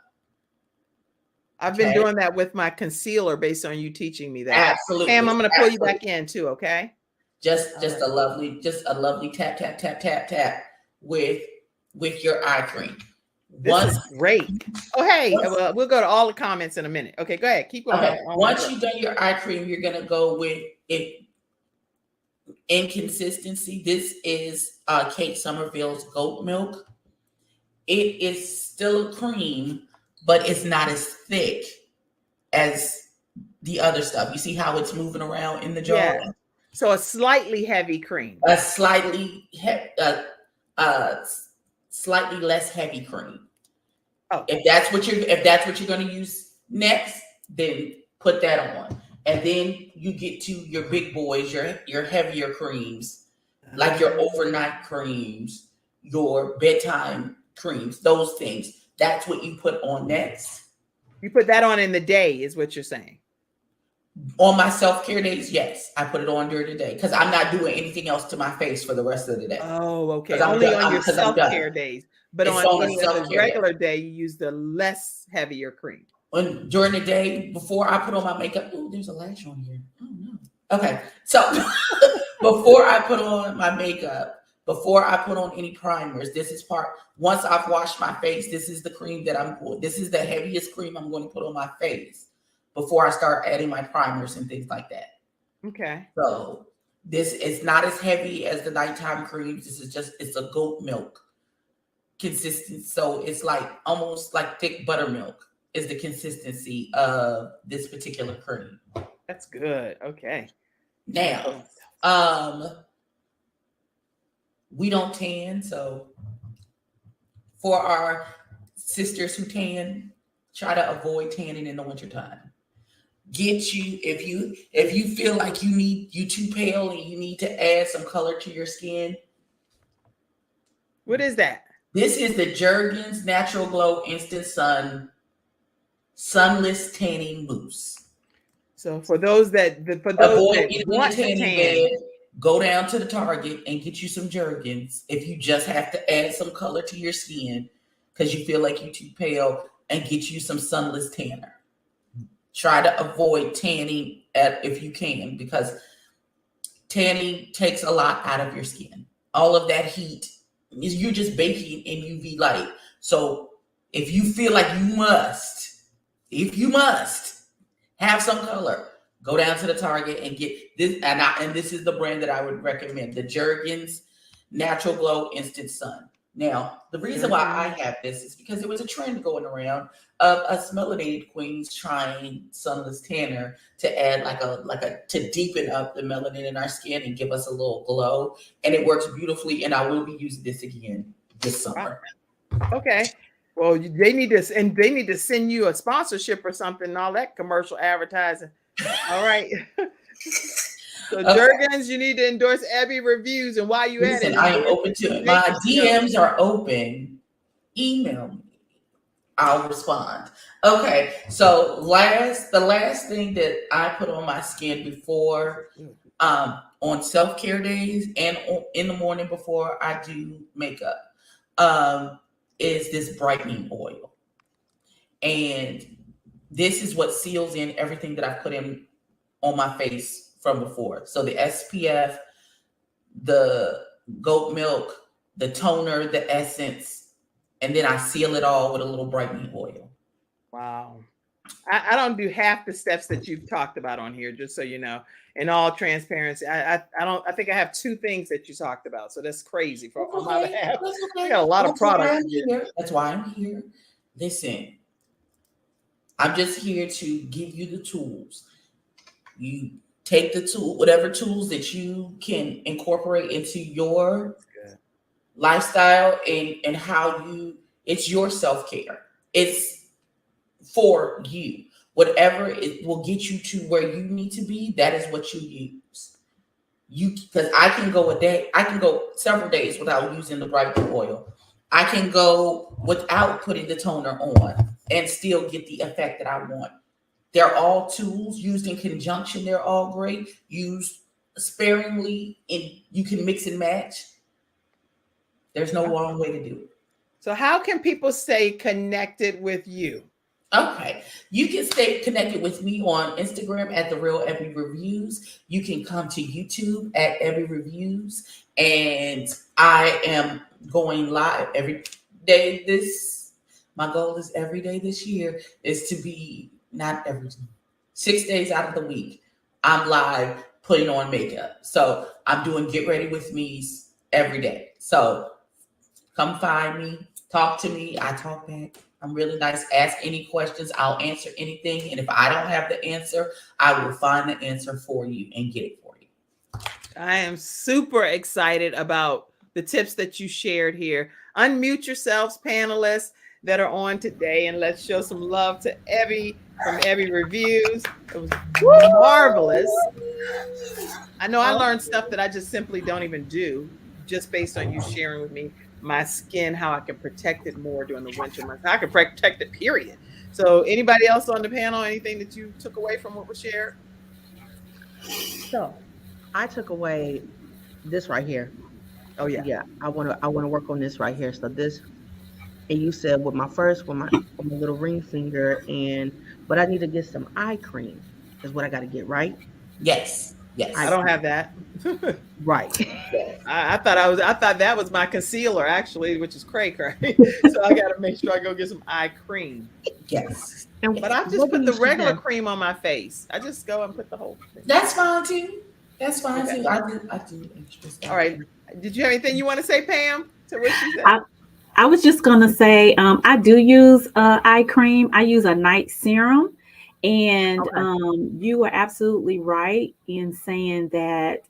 I've been doing that with my concealer based on you teaching me that. Absolutely. Pam, I'm going to pull you back in too. Okay. Just a lovely tap with your eye cream. This is great. Oh, hey, we'll go to all the comments in a minute. Okay, go ahead. Keep going. Okay. Once you've done your eye cream, you're going to go with it in consistency. This is Kate Somerville's goat milk. It is still a cream, but it's not as thick as the other stuff. You see how it's moving around in the jar? Yeah. So a slightly heavy cream. A slightly less heavy cream. Oh. If that's what you're going to use next, then put that on. And then you get to your big boys, your heavier creams, like your overnight creams, your bedtime creams, those things. That's what you put on next. You put that on in the day, is what you're saying. On my self-care days, yes, I put it on during the day because I'm not doing anything else to my face for the rest of the day. Oh, okay. Only on your self-care days, but on any other regular day, you use the less heavier cream. During the day, before I put on my makeup, oh, there's a lash on here. Oh no. Okay, so before I put on my makeup, before I put on any primers, once I've washed my face, this is the cream this is the heaviest cream I'm going to put on my face before I start adding my primers and things like that. Okay. So this is not as heavy as the nighttime creams. It's a goat milk consistency. So it's like almost like thick buttermilk is the consistency of this particular cream. That's good. Okay. Now, we don't tan. So for our sisters who tan, try to avoid tanning in the wintertime. If you feel like you too pale and you need to add some color to your skin. What is that? This is the Jergens Natural Glow Instant Sunless Tanning Mousse. So for those that Avoid getting in the want to tanning tan, bed, go down to the Target and get you some Jergens. If you just have to add some color to your skin because you feel like you're too pale, and get you some sunless tanner. Try to avoid tanning if you can, because tanning takes a lot out of your skin. All of that heat, you're just baking in UV light. So if you feel like you must have some color, go down to the Target and get this. And this is the brand that I would recommend, the Jergens Natural Glow Instant Sun. Now, the reason why I have this is because there was a trend going around of us melanated queens trying sunless tanner to add to deepen up the melanin in our skin and give us a little glow. And it works beautifully. And I will be using this again this summer. Okay. Well, they need to send you a sponsorship or something, and all that commercial advertising. All right. So Jergens, you need to endorse Abby Reviews, and while you at it, I am open to it. My DMs are open. Email me. I'll respond. Okay, so the last thing that I put on my skin before on self-care days and in the morning before I do makeup is this brightening oil. And this is what seals in everything that I've put in on my face from before. So the SPF, the goat milk, the toner, the essence, and then I seal it all with a little brightening oil. Wow. I don't do half the steps that you've talked about on here, just so you know. In all transparency, I think I have 2 things that you talked about. So that's crazy on my behalf. I got a lot of products here. That's why I'm here. Listen, I'm just here to give you the tools. You take the tool, whatever tools that you can incorporate into your lifestyle and how it's your self-care. It's for you. Whatever it will get you to where you need to be, that is what you use. Because I can go several days without using the brightening oil. I can go without putting the toner on and still get the effect that I want. They're all tools used in conjunction. They're all great. Used sparingly, and you can mix and match. There's no wrong way to do it. So how can people stay connected with you? Okay. You can stay connected with me on Instagram at The Real Ebby Reviews. You can come to YouTube at Ebby Reviews. And I am going live every day. My goal is every day this year is to be, not every 6 days out of the week, I'm live putting on makeup. So I'm doing Get Ready With Me's every day. So come find me, talk to me. I talk back. I'm really nice. Ask any questions. I'll answer anything. And if I don't have the answer, I will find the answer for you and get it for you. I am super excited about the tips that you shared here. Unmute yourselves, panelists that are on today, and let's show some love to Ebby from Ebby Reviews. It was marvelous. I know I learned stuff that I just simply don't even do, just based on you sharing with me my skin, how I can protect it more during the winter months. I can protect it, period. So anybody else on the panel, anything that you took away from what was shared? So I took away this right here. Oh yeah. Yeah, I want to work on this right here. So this, and you said with my little ring finger, but I need to get some eye cream is what I got to get, right? Yes. I don't have that. Right. I thought that was my concealer actually, which is cray. So I got to make sure I go get some eye cream. Yes. But I just put the regular cream on my face. I just go and put the whole thing. That's fine too. I do extra stuff. All right. Did you have anything you want to say, Pam, to what she said? I was just going to say, I do use eye cream. I use a night serum. And you were absolutely right in saying that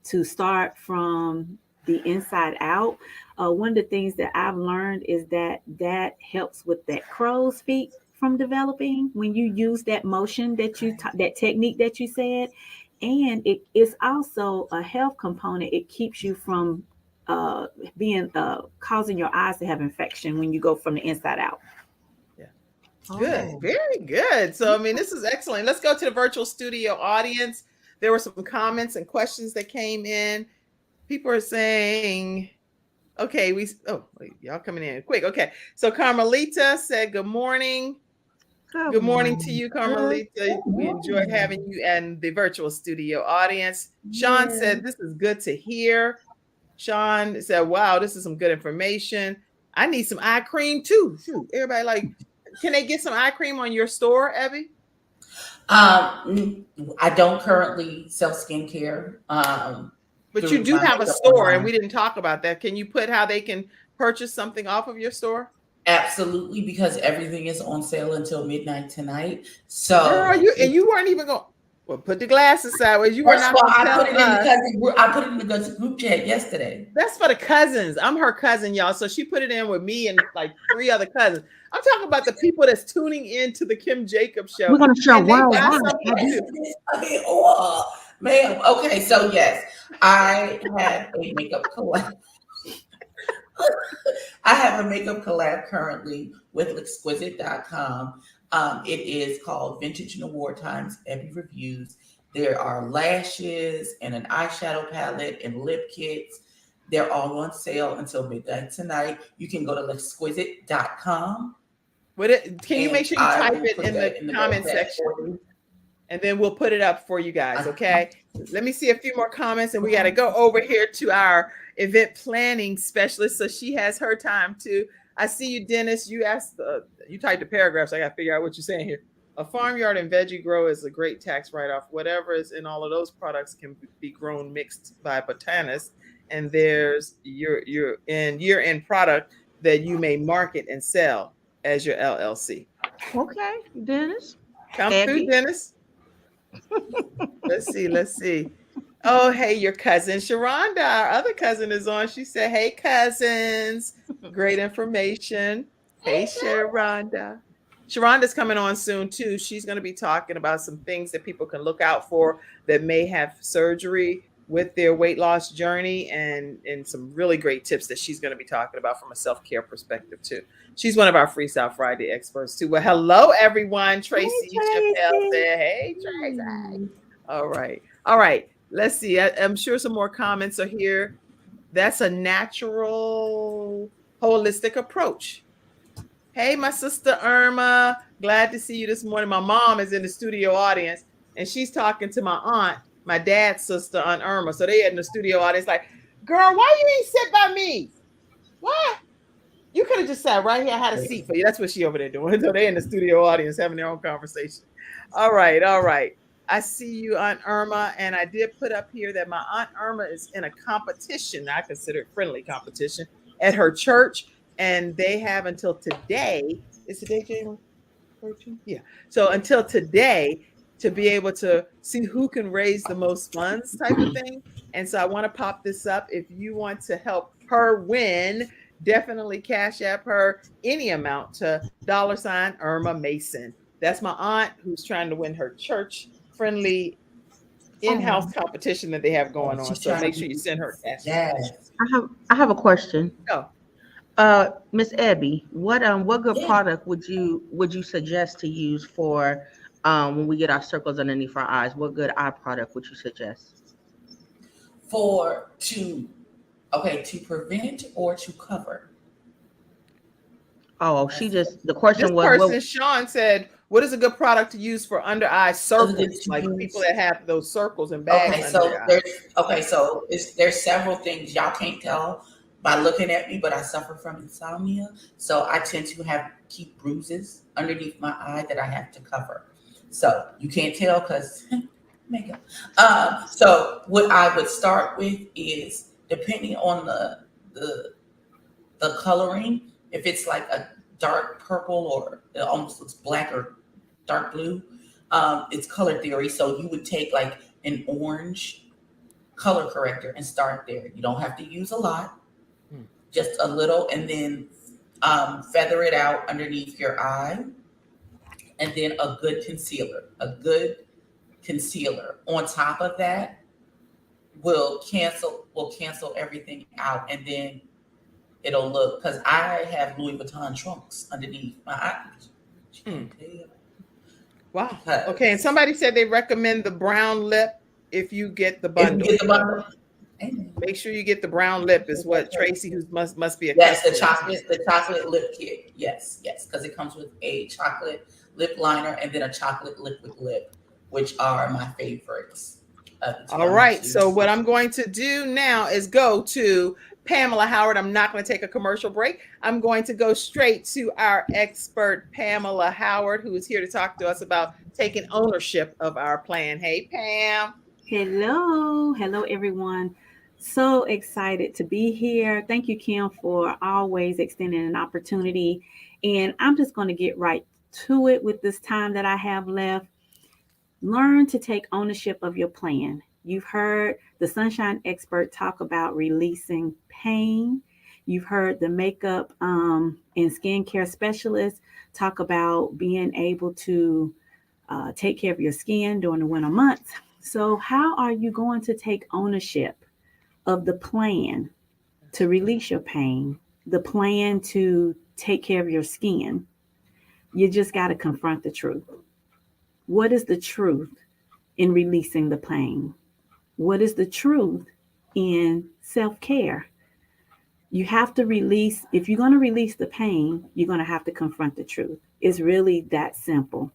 to start from the inside out. One of the things that I've learned is that helps with that crow's feet from developing when you use that motion that technique that you said. And it is also a health component. It keeps you from being causing your eyes to have infection when you go from the inside out. Good, very good. So, I mean, this is excellent. Let's go to the virtual studio audience. There were some comments and questions that came in. People are saying, okay, wait, y'all coming in quick. Okay, so Carmelita said, good morning. Good morning to you, Carmelita. We enjoyed having you and the virtual studio audience. Sean said, this is good to hear. Sean said, wow, this is some good information. I need some eye cream too. Shoot, everybody like, can they get some eye cream on your store, Abby? I don't currently sell skincare. But you do have a store, and we didn't talk about that. Can you put how they can purchase something off of your store? Absolutely, because everything is on sale until midnight tonight. So, girl, you weren't even going. Well, put the glasses sideways. You were not. I put it in the group chat yesterday. That's for the cousins. I'm her cousin, y'all. So she put it in with me and like 3 other cousins. I'm talking about the people that's tuning in to the Kim Jacobs show. We're gonna show worldwide. Ma'am. Okay, so yes, I have a makeup collab. I have a makeup collab currently with exquisite.com. It is called Vintage and Award Times Ebby Reviews. There are lashes and an eyeshadow palette and lip kits. They're all on sale until midnight tonight. You can go to exquisite.com. Can you make sure you type it in the comment section? And then we'll put it up for you guys, okay? Let me see a few more comments, and we got to go over here to our event planning specialist, so she has her time too. I see you, Dennis. You asked, you typed the paragraphs. I got to figure out what you're saying here. A farmyard and veggie grow is a great tax write-off. Whatever is in all of those products can be grown mixed by botanists, and there's your year-end product that you may market and sell as your LLC. Okay, Dennis. Come through, Dennis. Let's see. Oh, hey, your cousin Sharonda, our other cousin, is on. She said, hey, cousins. Great information. Hey, Sharonda. Sharonda's coming on soon, too. She's going to be talking about some things that people can look out for that may have surgery with their weight loss journey, and some really great tips that she's going to be talking about from a self-care perspective, too. She's one of our Freestyle Friday experts, too. Well, hello, everyone. Tracy Chappelle said, hey, Tracy. All right. Let's see. I'm sure some more comments are here. That's a natural, holistic approach. Hey, my sister Irma. Glad to see you this morning. My mom is in the studio audience, and she's talking to my aunt, my dad's sister, Aunt Irma. So they in the studio audience like, girl, why you ain't sit by me? What? You could have just sat right here. I had a seat for you. That's what she over there doing. So they in the studio audience having their own conversation. All right. I see you, Aunt Irma, and I did put up here that my Aunt Irma is in a competition. I consider it friendly competition at her church, and they have until today. Is today January 13th? Yeah. So until today to be able to see who can raise the most funds, type of thing. And so I want to pop this up. If you want to help her win, definitely cash app her any amount to $ Irma Mason. That's my aunt who's trying to win her church friendly in-house competition that they have going on. So make sure you send her cash. Yes. I have a question. Oh. Miss Abby, what good product would you suggest to use for when we get our circles underneath our eyes? What good eye product would you suggest? To prevent or to cover? Oh, the question was. Sean said, what is a good product to use for under eye circles? Like people that have those circles and bags. There's several things y'all can't tell by looking at me, but I suffer from insomnia. So I tend to keep bruises underneath my eye that I have to cover. So you can't tell because makeup. So what I would start with is, depending on the coloring, if it's like a dark purple or it almost looks black or dark blue, it's color theory. So you would take like an orange color corrector and start there. You don't have to use a lot, just a little, and then feather it out underneath your eye. And then a good concealer. On top of that, will cancel everything out, and then it'll look, because I have Louis Vuitton trunks underneath my eyes. Wow. Because Okay. And somebody said they recommend the brown lip if you get the if bundle. you get the bundle, amen. Make sure you get the brown lip is what Tracy, who must be a Yes, customer. the chocolate lip kit. Yes, because it comes with a chocolate lip liner and then a chocolate liquid lip, which are my favorites. All right. So what I'm going to do now is go to Pamela Howard. I'm not going to take a commercial break. I'm going to go straight to our expert, Pamela Howard, who is here to talk to us about taking ownership of our plan. Hey, Pam. Hello, everyone. So excited to be here. Thank you, Kim, for always extending an opportunity. And I'm just going to get right to it with this time that I have left. Learn to take ownership of your plan. You've heard the Sunshine expert talk about releasing pain. You've heard the makeup and skincare specialist talk about being able to take care of your skin during the winter months. So how are you going to take ownership of the plan to release your pain, the plan to take care of your skin? You just got to confront the truth. What is the truth in releasing the pain? What is the truth in self-care? You have to release, if you're going to release the pain, you're going to have to confront the truth. It's really that simple.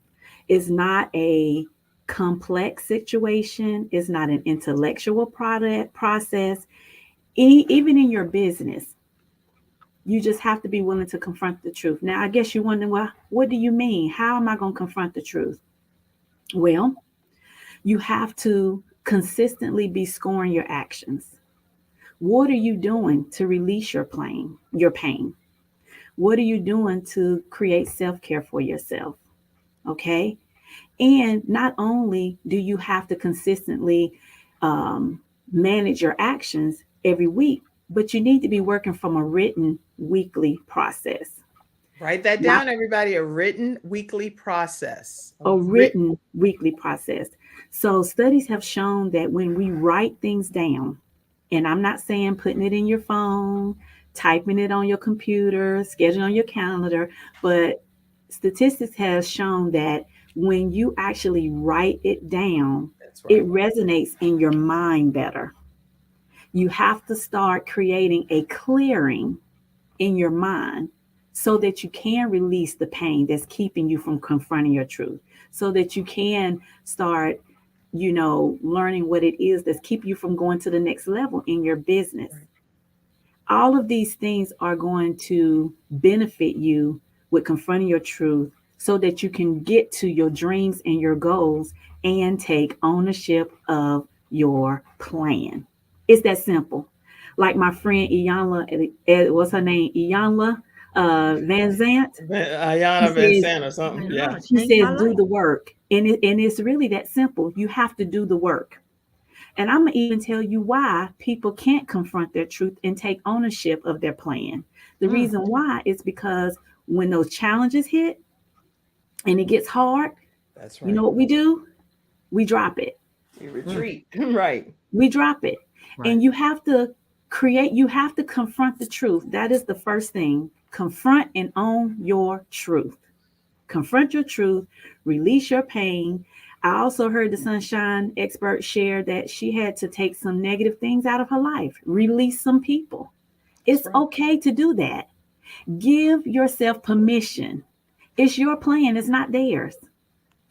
It's not a complex situation. It's not an intellectual process. Even in your business, you just have to be willing to confront the truth. Now, I guess you're wondering, well, what do you mean? How am I going to confront the truth? Well, you have to consistently be scoring your actions. What are you doing to release your pain? What are you doing to create self-care for yourself? Okay. And not only do you have to consistently manage your actions every week, but you need to be working from a written weekly process. Write that down, everybody. A written weekly process. A written weekly process. So studies have shown that when we write things down, and I'm not saying putting it in your phone, typing it on your computer, scheduling on your calendar, but statistics have shown that when you actually write it down, it resonates in your mind better. You have to start creating a clearing in your mind so that you can release the pain that's keeping you from confronting your truth, so that you can start, learning what it is that's keeping you from going to the next level in your business. All of these things are going to benefit you with confronting your truth so that you can get to your dreams and your goals and take ownership of your plan. It's that simple. Like my friend Iyanla, what's her name? Iyanla Van Zant. Ayana Van Zant or something. Yeah. She says, do the work. And it's really that simple. You have to do the work. And I'm going to even tell you why people can't confront their truth and take ownership of their plan. The reason why is because when those challenges hit and it gets hard, that's right. You know what we do? We drop it. We retreat. Right. We drop it. Right. And you have to confront the truth. That is the first thing. Confront and own your truth. Confront your truth, release your pain. I also heard the Sunshine expert share that she had to take some negative things out of her life, release some people. It's okay to do that. Give yourself permission. It's your plan, it's not theirs.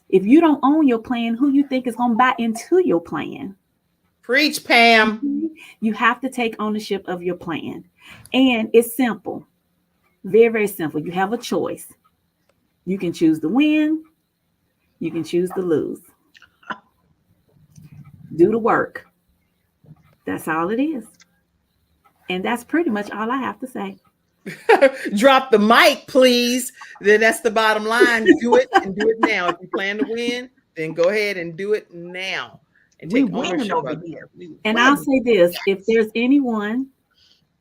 If you don't own your plan, who you think is going to buy into your plan? Preach, Pam. You have to take ownership of your plan. And it's simple. Very, very simple. You have a choice. You can choose to win. You can choose to lose. Do the work. That's all it is. And that's pretty much all I have to say. Drop the mic, please. Then that's the bottom line. Do it and do it now. If you plan to win, then go ahead and do it now. And take ownership over here. And I'll say this, if there's anyone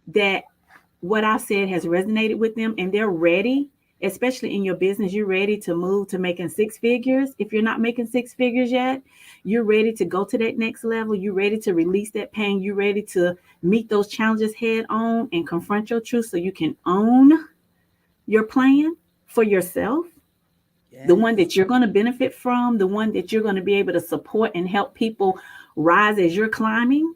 that what I said has resonated with them and they're ready especially in your business, you're ready to move to making six figures. If you're not making six figures yet, you're ready to go to that next level. You're ready to release that pain. You're ready to meet those challenges head on and confront your truth so you can own your plan for yourself, the one that you're going to benefit from, the one that you're going to be able to support and help people rise as you're climbing.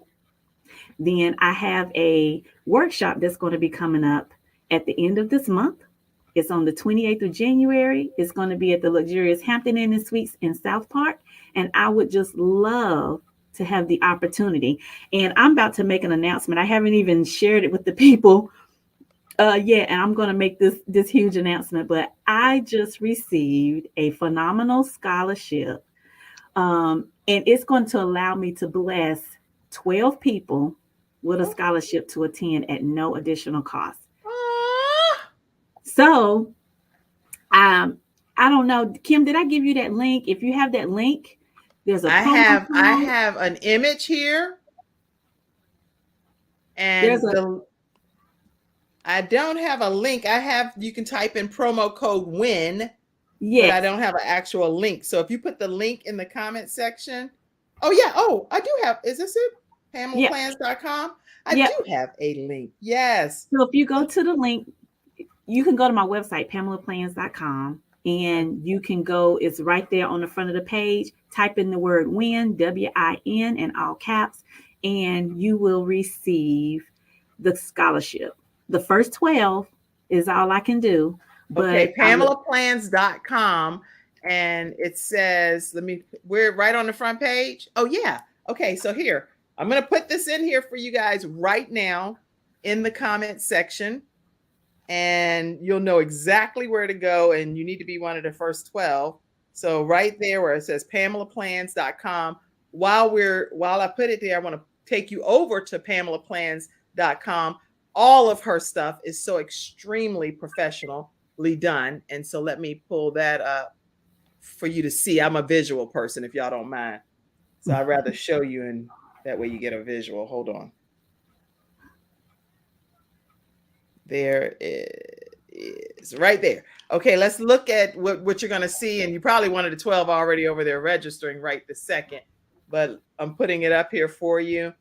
Then I have a workshop that's going to be coming up at the end of this month. It's on the 28th of January. It's going to be at the luxurious Hampton Inn and Suites in South Park. And I would just love to have the opportunity. And I'm about to make an announcement. I haven't even shared it with the people yet, and I'm going to make this huge announcement. But I just received a phenomenal scholarship, and it's going to allow me to bless 12 people with a scholarship to attend at no additional cost. So, I don't know, Kim, did I give you that link? If you have that link, there's a I have an image here, and I don't have a link. You can type in promo code WIN, but I don't have an actual link. So if you put the link in the comment section, I do have, is this it? PamelaPlans.com. I do have a link. Yes. So if you go to the link, you can go to my website, PamelaPlans.com, and you can go, it's right there on the front of the page. Type in the word WIN, WIN, in all caps, and you will receive the scholarship. The first 12 is all I can do. But okay, PamelaPlans.com, and it says, we're right on the front page. Oh yeah. Okay, so here, I'm going to put this in here for you guys right now in the comment section, and you'll know exactly where to go, and you need to be one of the first 12. So right there where it says PamelaPlans.com, while I put it there, I want to take you over to PamelaPlans.com. All of her stuff is so extremely professionally done. And so let me pull that up for you to see. I'm a visual person, if y'all don't mind. So I'd rather show you, and that way you get a visual. Hold on. There it is right there. Okay, let's look at what you're going to see. And you probably one of the 12 already over there registering right this second. But I'm putting it up here for you.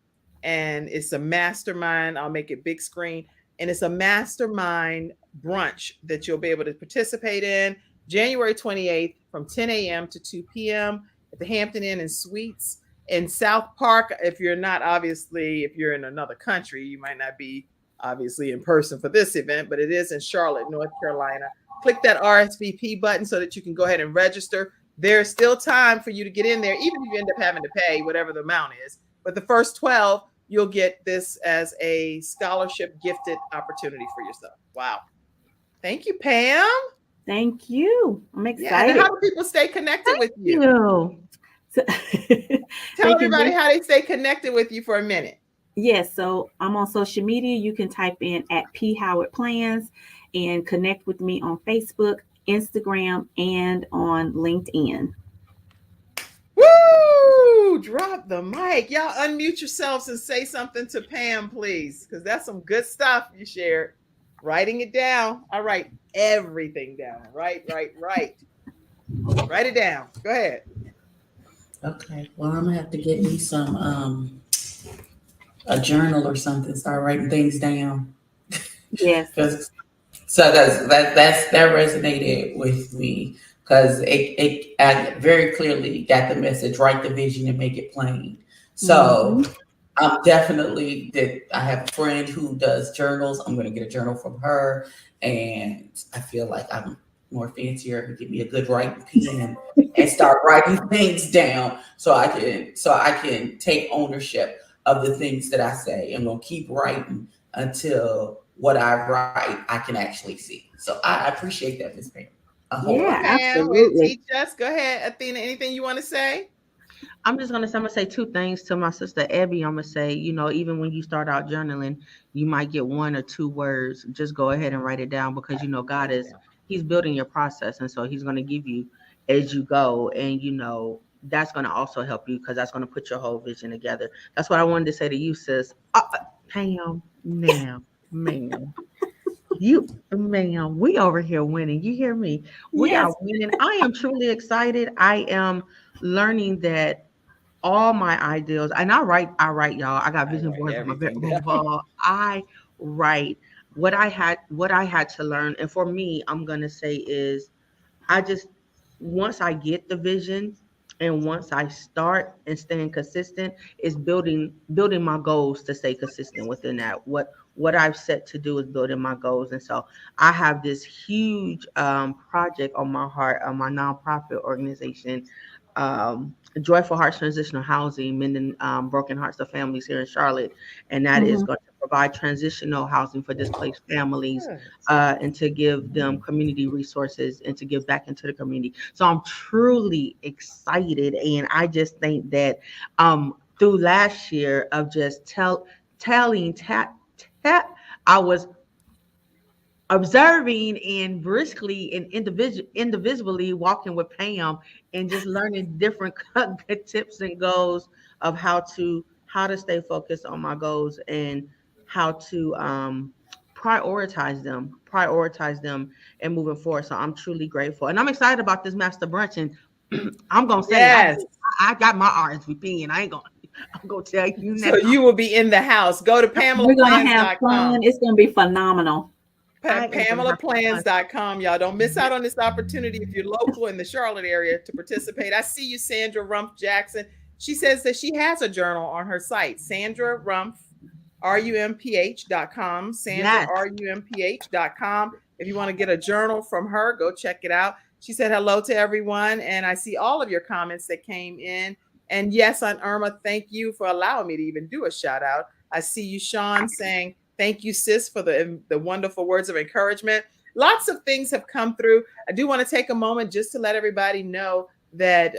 And it's a mastermind. I'll make it big screen. And it's a mastermind brunch that you'll be able to participate in January 28th from 10 a.m. to 2 p.m. at the Hampton Inn and Suites in South Park. If you're in another country, you might not be obviously in person for this event, but it is in Charlotte, North Carolina. Click that RSVP button so that you can go ahead and register. There's still time for you to get in there, even if you end up having to pay whatever the amount is. But the first 12, you'll get this as a scholarship gifted opportunity for yourself. Wow. Thank you, Pam. Thank you. I'm excited. Yeah, how do people stay connected with you? Tell everybody how they stay connected with you for a minute. Yes, so I'm on social media. You can type in @PHowardPlans and connect with me on Facebook, Instagram, and on LinkedIn. Woo! Drop the mic. Y'all unmute yourselves and say something to Pam, please, because that's some good stuff you shared. Writing it down. I write everything down. Write. Write it down. Go ahead. Okay. Well, I'm gonna have to get me some a journal or something. Start writing things down. Yes. So that resonated with me because I very clearly got the message. Write the vision and make it plain. So I'm definitely I have a friend who does journals. I'm going to get a journal from her, and I feel like I'm more fancier to give me a good writing pen and start writing things down so I can take ownership of the things that I say. I'm going to keep writing until what I write I can actually see. So I appreciate that, Ms. Pam. Absolutely. Teach us. Go ahead, Athena. Anything you want to say? I'm going to say two things to my sister Abby. I'm going to say, even when you start out journaling, you might get one or two words. Just go ahead and write it down because, God he's building your process. And so he's going to give you as you go. And, that's going to also help you because that's going to put your whole vision together. That's what I wanted to say to you, sis. Pam, now, ma'am. Man, we over here winning. You hear me? We Yes. are winning. I am truly excited. I am learning that all my ideals, and I write, y'all. I got vision boards on my bedroom wall. I write what I had to learn. And for me, I'm gonna say is I just once I get the vision and once I start and staying consistent is building my goals to stay consistent within that. What I've set to do is building my goals. And so I have this huge project on my heart, on my nonprofit organization, Joyful Hearts Transitional Housing, mending broken hearts of families here in Charlotte. And that is going to provide transitional housing for displaced families and to give them community resources and to give back into the community. So I'm truly excited. And I just think that through last year of just I was observing and briskly and individually walking with Pam and just learning different tips and goals of how to stay focused on my goals and how to prioritize them and moving forward. So I'm truly grateful. And I'm excited about this master brunch. And I'm going to say, I got my RSVP and I'm going to tell you now. So you will be in the house. Go to PamelaPlans.com. We're going to have fun. It's going to be phenomenal. PamelaPlans.com. Y'all don't miss out on this opportunity if you're local in the Charlotte area to participate. I see you, Sandra Rumpf Jackson. She says that she has a journal on her site, Sandra Rumpf, RUMPH.com, Sandra, RUMPH.com. If you want to get a journal from her, go check it out. She said hello to everyone, and I see all of your comments that came in. And yes, Aunt Irma, thank you for allowing me to even do a shout out. I see you, Sean, saying, thank you, sis, for the wonderful words of encouragement. Lots of things have come through. I do want to take a moment just to let everybody know that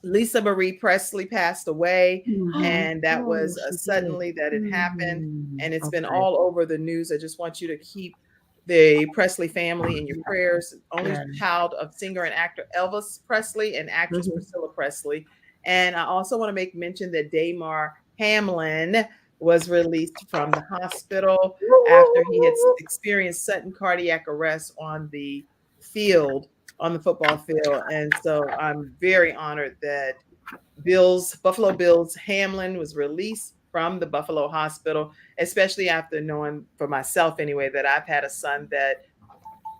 Lisa Marie Presley passed away, and that was suddenly that it happened, and it's been all over the news. I just want you to keep the Presley family in your prayers. Only child of singer and actor Elvis Presley and actress Priscilla Presley. And I also want to make mention that Damar Hamlin was released from the hospital after he had experienced sudden cardiac arrest on the field, on the football field. And so I'm very honored that Buffalo Bills Hamlin was released from the Buffalo hospital, especially after knowing for myself anyway, that I've had a son that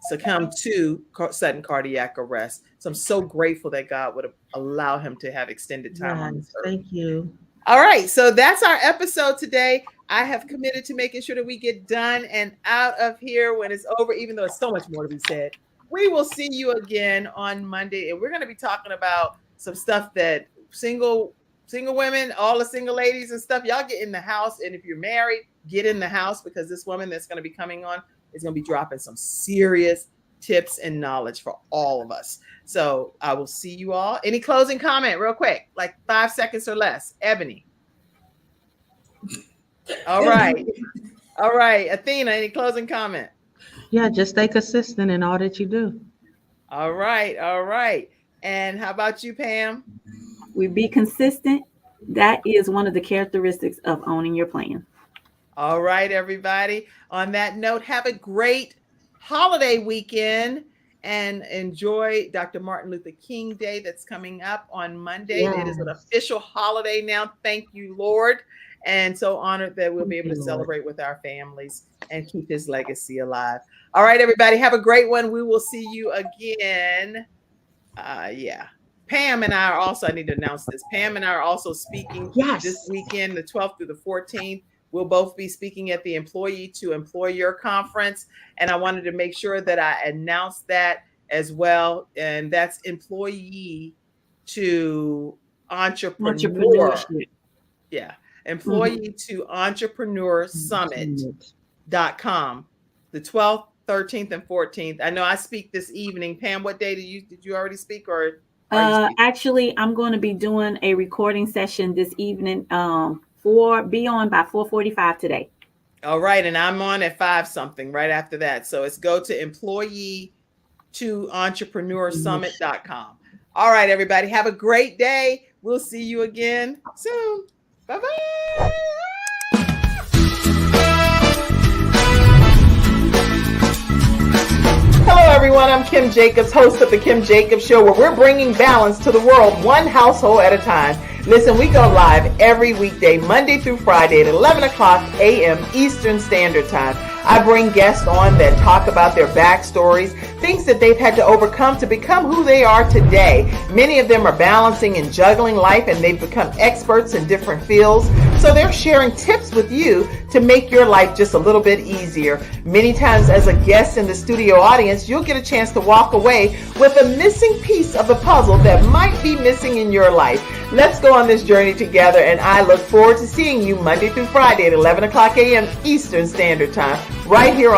succumbed to sudden cardiac arrest. So I'm so grateful that God would allow him to have extended time on this earth. Thank you. All right, so that's our episode today. I have committed to making sure that we get done and out of here when it's over, even though it's so much more to be said. We will see you again on Monday, and we're going to be talking about some stuff that single women, all the single ladies and stuff, y'all get in the house. And if you're married, get in the house, because this woman that's going to be coming on is going to be dropping some serious tips and knowledge for all of us. So I will see you all. Any closing comment real quick, like 5 seconds or less? Ebony. All right. All right. Athena, any closing comment? Yeah, just stay consistent in all that you do. All right. All right. And how about you, Pam? We be consistent. That is one of the characteristics of owning your plan. All right, everybody. On that note, have a great holiday weekend and enjoy Dr. Martin Luther King Day that's coming up on Monday. Yes. It is an official holiday now. Thank you, Lord. And so honored that we'll be able to celebrate with our families and keep his legacy alive. All right, everybody, have a great one. We will see you again. Pam and I are also, I need to announce this. Pam and I are also speaking this weekend, the 12th through the 14th. We'll both be speaking at the Employee to Employer Conference. And I wanted to make sure that I announced that as well. And that's Employee to Entrepreneur. Yeah. Employee to Entrepreneur Summit.com. The 12th, 13th, and 14th. I know I speak this evening. Pam, what day did you already speak, or? Actually, I'm going to be doing a recording session this evening. Be on by 4:45 today. All right, and I'm on at 5 something right after that. So it's go to Employee to Entrepreneur Summit.com. All right, everybody, have a great day. We'll see you again soon. Bye-bye. everyone. I'm Kim Jacobs, host of The Kim Jacobs Show, where we're bringing balance to the world, one household at a time. Listen, we go live every weekday, Monday through Friday at 11 o'clock a.m. Eastern Standard Time. I bring guests on that talk about their backstories, things that they've had to overcome to become who they are today. Many of them are balancing and juggling life, and they've become experts in different fields. So they're sharing tips with you to make your life just a little bit easier. Many times as a guest in the studio audience, you'll get a chance to walk away with a missing piece of the puzzle that might be missing in your life. Let's go on this journey together, and I look forward to seeing you Monday through Friday at 11 o'clock a.m. Eastern Standard Time, right here on